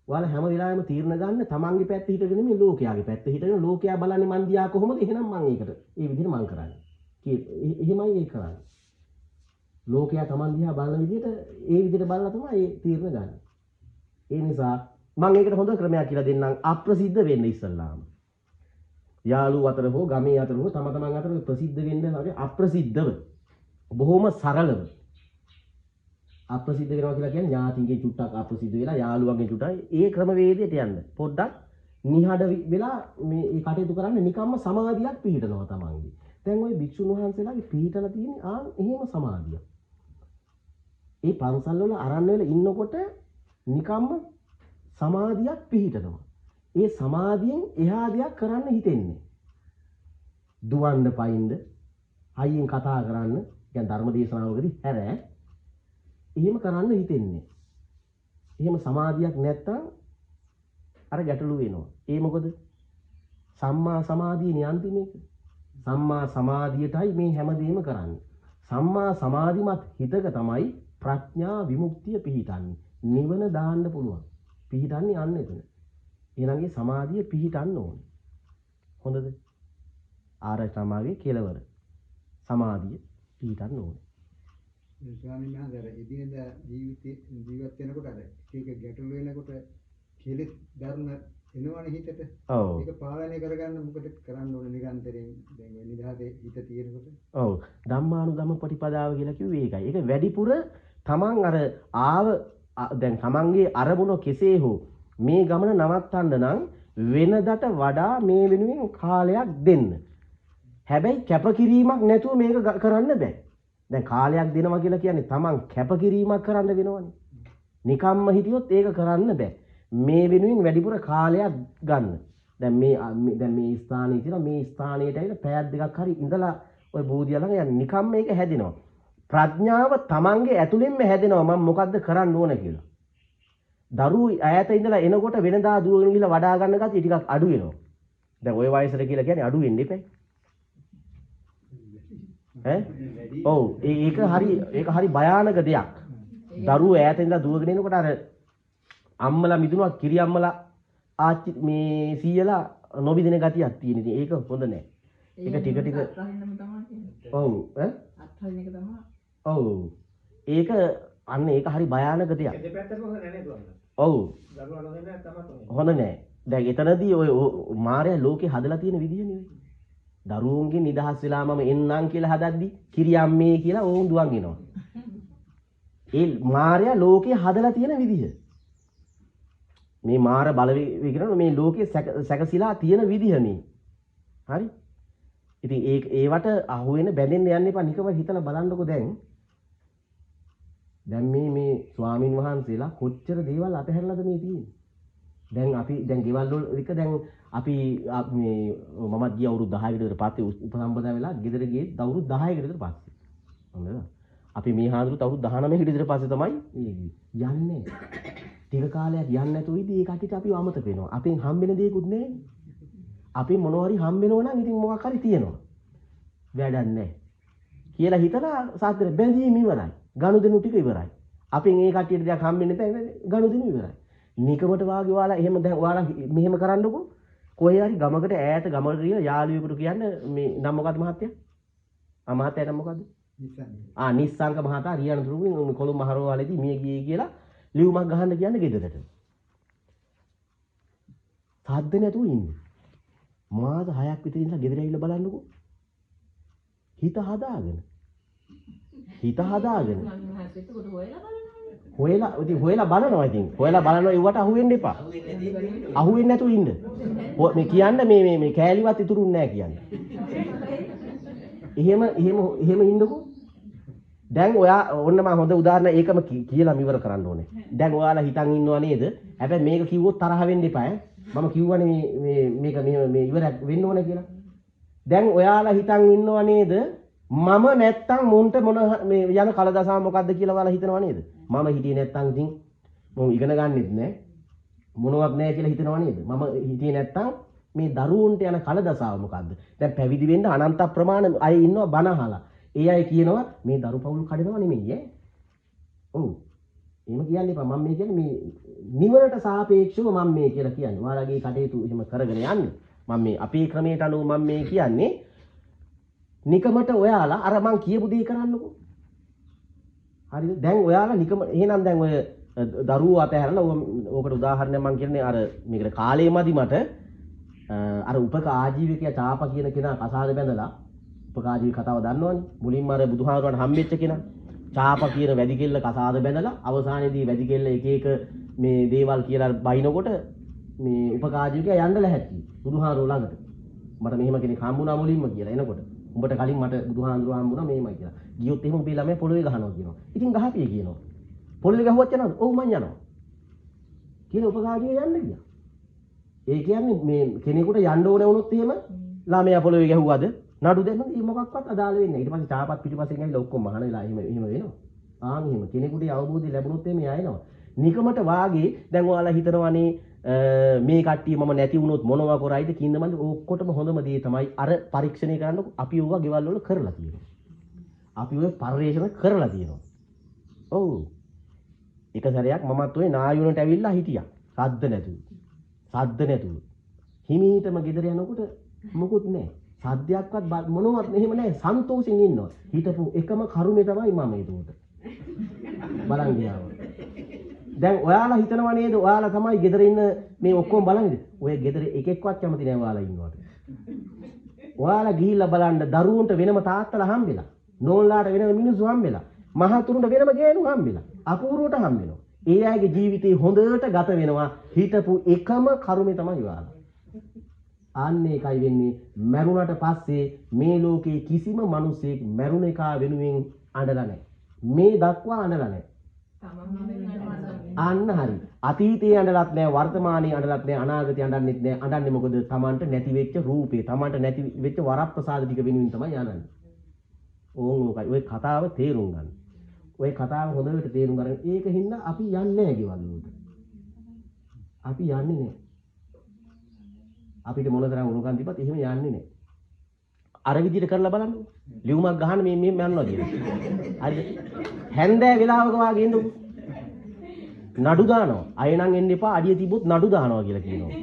ඔයාලා හැම වෙලාවෙම තීරණ ගන්න තමන්ගේ පැත්ත හිටගෙන නෙමෙයි ලෝකයාගේ පැත්ත හිටගෙන ලෝකයා බලන්නේ මන් දිහා කොහොමද? එහෙනම් මං ඒකට ඒ විදිහට මං කරන්නේ. එහෙමයි ඒක කරන්නේ. ලෝකයා තමන් දිහා බලන විදිහට ඒ විදිහට බලලා තමයි ඒ තීරණ ගන්න. ඒ නිසා මං ඒකට හොඳ ක්‍රමයක් කියලා දෙන්නම්. අප්‍රසිද්ධ වෙන්න ඉස්සල්ලාම. යාළුවෝ අතර හෝ ගමේ අතර හෝ තම තමන් අතර ප්‍රසිද්ධ වෙන්න හරි අප්‍රසිද්ධව බොහොම සරලව අප්‍රසිද්ධ වෙනවා කියලා කියන්නේ ඥාතිගේ චුට්ටක් අප්‍රසිද්ධ වෙලා යාළුවන්ගේ චුට්ටයි ඒ ක්‍රමවේදයට යන්න පොඩ්ඩක් නිහඬ වෙලා මේ කටයුතු කරන්න නිකම්ම සමාධියක් පිහිටනවා තමන්ගේ. දැන් ওই භික්ෂුන් වහන්සේලාගේ පිහිටලා තියෙන එහෙම සමාධිය. ඒ පන්සල් වල අරන් වල ඉන්නකොට නිකම්ම සමාධියක් පිහිටනවා. ඒ සමාධියෙන් එහා දෙයක් කරන්න හිතෙන්නේ. දුවන්න පයින්ද, හයියෙන් කතා කරන්න, දැන් ධර්ම දේශනාවකදී හැර එහෙම කරන්න හිතෙන්නේ. එහෙම සමාධියක් නැත්තම් අර ගැටලු වෙනවා. ඒ මොකද? සම්මා සමාධියනේ අන්තිමේක. සම්මා සමාධියටයි මේ හැමදේම කරන්නේ. සම්මා සමාධිමත් හිතක තමයි ප්‍රඥා විමුක්තිය පිහිටන්නේ. නිවන දාන්න පුළුවන්. පිහිටන්නේ අන්න එතන. ඊළඟේ සමාධිය පිහිටන්න ඕනේ. හොඳද? ආරචමාගේ කෙලවර. සමාධිය පිහිටන්න ඕනේ. ස්වාමීන් වහන්සේ අර එදිනෙදා ජීවත් වෙනකොට අර එක ගැටලු වෙනකොට කෙලෙස් ධර්ම එනවනේ හිතට. ඔව්. ඒක පාලනය කරගන්න මොකද කරන්න ඕනේ නිරන්තරයෙන් දැන් ඔය නිදහසේ හිත තියෙනකොට? ඔව්. ධම්මානුධම්ම ප්‍රතිපදාව කියලා කිව්වේ ඒකයි. ඒක වැඩිපුර තමන් අර දැන් තමන්ගේ අරමුණ කෙසේ හෝ මේ ගමන නවත්තන්න නම් වෙනදට වඩා මේ වෙනුවෙන් කාලයක් දෙන්න. හැබැයි කැපකිරීමක් නැතුව මේක කරන්න බෑ. දැන් කාලයක් දෙනවා කියලා කියන්නේ තමන් කැපකිරීමක් කරන්න වෙනවනේ. නිකම්ම හිටියොත් ඒක කරන්න බෑ. මේ වෙනුවෙන් වැඩිපුර කාලයක් ගන්න. දැන් මේ ස්ථානයේ තියෙන මේ ස්ථානයට ඇවිල්ලා පැයක් දෙකක් හරි ඉඳලා ওই බෝධිය ළඟ යන්න නිකම්ම ඒක හැදෙනවා. ප්‍රඥාව තමන්ගේ ඇතුළෙන්ම හැදෙනවා මම මොකද්ද කරන්න ඕන කියලා. දරුවෝ ඈත ඉඳලා එනකොට වෙනදා දුවගෙන ගිහලා වඩා ගන්න ගතිය ටිකක් අඩු වෙනවා. දැන් ওই වයසට කියලා කියන්නේ අඩු වෙන්න එපා. ඔව් ඒක හරි භයානක දෙයක්. දරුවෝ ඈත ඉඳලා දුවගෙන එනකොට අර අම්මලා මිදුණා කිරි අම්මලා ආච්චි මේ සීයලා නොබිදින ගතියක් තියෙන. ඉතින් ඒක හොඳ නෑ. ඒක ටික ටික අත්හරින්නම තමයි කියන්නේ. ඔව් අත්හරින එක තමයි. ඔව් ඒක අන්න ඒක හරි භයානක දෙයක්. දෙපැත්තම හොඳ නැහැ නේද? ඔව් දරුවා නොදෙන්න තමයි. හොඳ නෑ. දැන් එතනදී ඔය මායя ලෝකේ හදලා තියෙන විදිය නෙවෙයි. දරුවෝන්ගේ නිදහස් වෙලා මම එන්නම් කියලා හදද්දි කිරියම්මේ කියලා ඕන් දුවන් එනවා. ඒ මායя ලෝකේ හදලා තියෙන විදිය. මේ මාර බලවේගන මේ ලෝකේ සැකසීලා තියෙන විදිහ මේ. හරි? ඉතින් ඒවට අහු වෙන බැඳෙන්න යන්න එපා. නිකම හිතලා බලන්නකෝ දැන් මේ ස්වාමින් වහන්සේලා කොච්චර දේවල් අතහැරලාද මේ තියෙන්නේ. දැන් ගෙවල් වල එක දැන් අපි මේ මමත් ගිය අවුරුදු 10කට විතර පස්සේ උපසම්පදා වෙලා ගෙදර ගියේ අවුරුදු 10කට විතර පස්සේ. හොඳද? අපි මේ හාඳුරුත් අවුරුදු 19කට විතර පස්සේ තමයි යන්නේ. ටික කාලයක් යන්නේ නැතුව ඉතින් ඒ කටිට අපි අමතක වෙනවා. අපෙන් හම්බෙන දේකුත් නැහැ. අපි මොනවා හරි හම්බෙනවා නම් ඉතින් මොකක් හරි තියෙනවා. වැඩක් නැහැ. කියලා හිතලා සාත්‍තර බැඳීම ඉවරයි. ගනුදෙනු ටික ඉවරයි. අපෙන් ඒ කටියට දෙයක් හම්බෙන්නේ නැත්නම් ගනුදෙනු ඉවරයි. නිකමට වාගේ ඔයාලා එහෙම දැන් ඔයාලා මෙහෙම කරන්නකෝ. කොහේ හරි ගමකට ඈත ගමකට ගිය යාළුවෙකුට කියන්න මේ නම මොකද්ද මහත්තයා? මහත්තයා නම මොකද්ද? නිස්සංක මහතා රියනතුරුකින් කොළඹ මහරෝහලේදී මිය ගියේ කියලා ලියුමක් ගහන්න කියන්නේ ගෙදරට. සාද්ද නැතුව ඉන්නේ. මාස 6ක් විතර ඉඳලා ගෙදර ඇවිල්ලා බලන්නකෝ. හිත හදාගෙන. හොයලා බලනවා ඉතින්. හොයලා බලනවා ඒවට අහු වෙන්න එපා. අහු වෙන්නේ නැතුව ඉන්න. මේ කියන්නේ මේ කෑලිවත් ඉතුරුන්නේ නැහැ කියන්නේ. එහෙම ඉන්නකෝ. දැන් ඔයා ඔන්න මම හොඳ උදාහරණ ඒකම කියලාම ඉවර කරන්න ඕනේ. දැන් ඔයාලා හිතන් ඉන්නව නේද? හැබැයි මේක කිව්වොත් තරහ වෙන්න එපා මම කිව්වනේ මේක ඉවර වෙන්න ඕනේ කියලා. දැන් ඔයාලා හිතන් ඉන්නව නේද? මම නැත්තම් මුන්ට මොන මේ යන කලදසාව මොකද්ද කියලා ඔයාලා හිතනව නේද? මම හිටියේ නැත්තම් ඉතින් මම ඉගෙන ගන්නෙත් නෑ. මොනවත් නෑ කියලා හිතනව නේද? මම හිටියේ නැත්තම් මේ දරුවන්ට යන කලදසාව මොකද්ද? දැන් පැවිදි වෙන්න අනන්ත ප්‍රමාණ අය ඉන්නවා බණ අහලා. ඒ අය කියනවා මේ දරු පවුල් කඩනවා නෙමෙයි ඈ. ඔව්. එහෙම කියන්න එපා. මම මේ කියන්නේ මේ නිවනට සාපේක්ෂව මම මේ කියලා කියන්නේ. ඔයාලගේ කටයුතු එහෙම කරගෙන යන්න. මම මේ අපේ ක්‍රමයට අනුව මම මේ කියන්නේ නිකමට ඔයාලා අර මං කියපු දේ කරන්නකෝ. හරිද? දැන් ඔයාලා නිකම එහෙනම් දැන් ඔය දරුවෝ අතහැරලා ඕකට උදාහරණයක් මං කියන්නේ අර මේකට කාලේ මදි මට අර උපක ආජීවකයා තාප කියන කෙනා කසාද බැඳලා උපක ආජීවක කතාව දන්නවනේ. මුලින්ම අර බුදුහාමුදුරන්ට හම්බෙච්ච කෙනා තාප කියන වැඩි කෙල්ල කසාද බැඳලා අවසානයේදී වැඩි කෙල්ල එක එක මේ දේවල් කියලා බයිනකොට මේ උපක ආජීවකයා යන්න ලැහැත්ති බුදුහාමුදුර ළඟට. මට මෙහෙම කෙනෙක් හම්බුණා මුලින්ම කියලා එනකොට උඹට කලින් මට බුදුහාඳුරා හම්බුණා මේමයි කියලා. ගියොත් එහෙම උඹේ ළමයා පොළවේ ගහනවා කියනවා. ඉතින් ගහපිය කියනවා. පොළවේ ගහුවත් යනවද? ඔව් මං යනවා. කියලා උපකාරිය යන්න ගියා. ඒ කියන්නේ මේ කෙනෙකුට යන්න ඕන වුණොත් එහෙම ළමයා පොළවේ ගැහුවද නඩු දෙන්න ඒ මොකක්වත් අදාළ වෙන්නේ නැහැ. ඊට පස්සේ තාපත් පිටිපස්සෙන් ඇවිල්ලා ඔක්කොම මහාන වෙලා එහෙම වෙනවා. එහෙම කෙනෙකුට අවබෝධය ලැබුණොත් එහෙම යනවා. නිකමට වාගේ දැන් ඔයාලා හිතනවානේ මේ කට්ටිය මම නැති වුණොත් මොනවා කරයිද කින්න මන්ද ඔක්කොටම හොඳම දේ තමයි අර පරීක්ෂණය කරන්න අපි ඕවා ගෙවල් වල කරලා තියෙනවා. අපි ඔය පරිශ්‍රණ කරලා තියෙනවා. ඔව්. එක සැරයක් මමත් ඔය නායුණට ඇවිල්ලා හිටියා. සද්ද නැතුව. සද්ද නැතුව. හිමීටම ගෙදර යනකොට මොකුත් නැහැ. සද්දයක්වත් මොනවත් එහෙම නැහැ. සන්තෝෂෙන් ඉන්නවා. හිටපු එකම කරුමේ තමයි මම ඒකට. බලන් ගියාම. දැන් ඔයාලා හිතනවා නේද ඔයාලා තමයි ගෙදර ඉන්න මේ ඔක්කොම බලන්නේ. ඔය ගෙදර එකෙක්වත් කැමති නැහැ ඔයාලා ඉන්නවට. ඔයාලා ගිහිල්ලා බලන්න දරුවන්ට වෙනම තාත්තලා හම්බෙලා. නෝන්ලාට වෙනම මිනිස්සු හම්බෙලා. මහතුරුන්ට වෙනම ගෑනු හම්බෙලා. අපූර්වට හම්බෙනවා. ඒ අයගේ ජීවිතේ හොඳට ගත වෙනවා. හිටපු එකම කරුමේ තමයි ඔයාලා. අන්න ඒකයි වෙන්නේ මරුණට පස්සේ මේ ලෝකේ කිසිම මිනිසෙක් මරුණ එක වෙනුවෙන් අඬලා නැහැ. මේ දක්වා අඬලා නැහැ. අන්න හරි. අතීතයේ අඬලත් නැහැ, වර්තමානයේ අඬලත් නැහැ, අනාගතයේ අඬන්නෙත් නැහැ. අඬන්නේ මොකද? Tamanට නැති වෙච්ච රූපේ, Tamanට නැති වෙච්ච වරප්‍රසාද ටික වෙනුවෙන් තමයි අඬන්නේ. ඕකයි. ඔය කතාව තේරුම් ගන්න. ඔය කතාව හොඳට තේරුම් ගන්න. ඒකින්ද අපි යන්නේ නැහැ ගෙවල් වලට. අපි යන්නේ නැහැ. අපිට මොන තරම් උණුකම් තිබ්බත් එහෙම යන්නේ නැහැ. අර විදිහට කරලා බලන්න. ලියුමක් ගහන්න මේ යනවා කියලා. හරිද? හැන්දෑ වෙලාවක වාගේ ඉන්නකො. නඩු දානවා. අය නම් එන්න එපා අඩිය තිබ්බොත් නඩු දානවා කියලා කියනවා.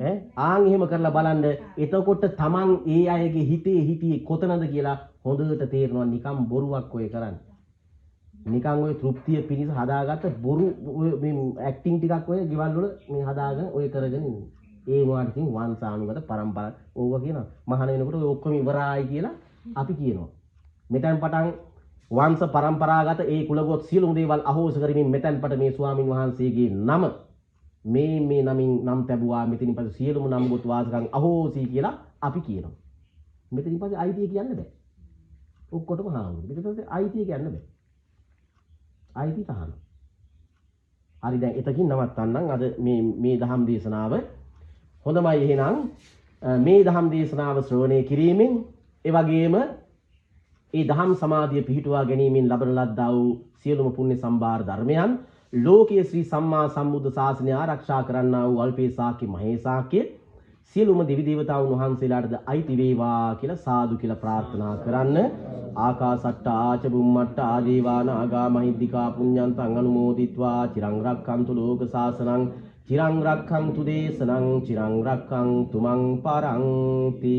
ඈ ආන් එහෙම කරලා බලන්න. එතකොට Taman ඒ අයගේ හිතේ හිටියේ කොතනද කියලා හොඳට තේරෙනවා. නිකම් බොරුවක් ඔය කරන්නේ. නිකන් ඔය තෘප්තිය පිණිස හදාගත්ත බොරු මේ ඇක්ටිං ටිකක් ඔය ගෙවල් වල මේ හදාගෙන ඔය කරගෙන ඉන්නේ. ඒ මොකට ඉතින් වංශානුගත පරම්පරා ඕවා කියනවා. මහාන වෙනකොට ඔය ඔක්කොම ඉවරයි කියලා අපි කියනවා. මෙතෙන් පටන් වංශ පරම්පරාගත ඒ කුලගොත් සියලුම දේවල් අහෝස කරමින් මෙතෙන් පට මේ ස්වාමින් වහන්සේගේ නම මේ නමින් නම් ලැබුවා. මෙතනින් පස්සේ සියලුම නම් ගොත් වාසකම් අහෝසි කියලා අපි කියනවා. මෙතනින් පස්සේ අයිතිය කියන්න බෑ. ඔක්කොටම හාමුදුරුවෝ. ඊට පස්සේ අයිතිය කියන්න බෑ. අයිති තහන. හරි දැන් එතකින් නවත්තන්නම් අද මේ දහම් දේශනාව. හොඳමයි එහෙනම් මේ දහම් දේශනාව ශ්‍රවණය කිරීමෙන් ඒ වගේම ඒ දහම් සමාධිය පිහිටුවා ගැනීමෙන් ලබන ලද්දා වූ සියලුම පුණ්‍ය සම්භාර ධර්මයන් ලෝකයේ ශ්‍රී සම්මා සම්බුද්ධ ශාසනය ආරක්ෂා කරන්නා වූ අල්පේ ශාක්‍ය මහේ ශාක්‍ය සියලුම දෙවි දේවතාවුන් වහන්සේලාටද අයිති වේවා කියලා සාදු කියලා ප්‍රාර්ථනා කරන්න. ආකාසට්ටා ආච බුම්මට්ටා ආදේවා නාගා මහිද්దికා පුඤ්ඤන්තං අනුමෝදිත්වා චිරං රක්ඛන්තු ලෝක සාසනං චිරං රක්ඛන්තු දේශනං චිරං රක්ඛන්තු මං පරන්ති.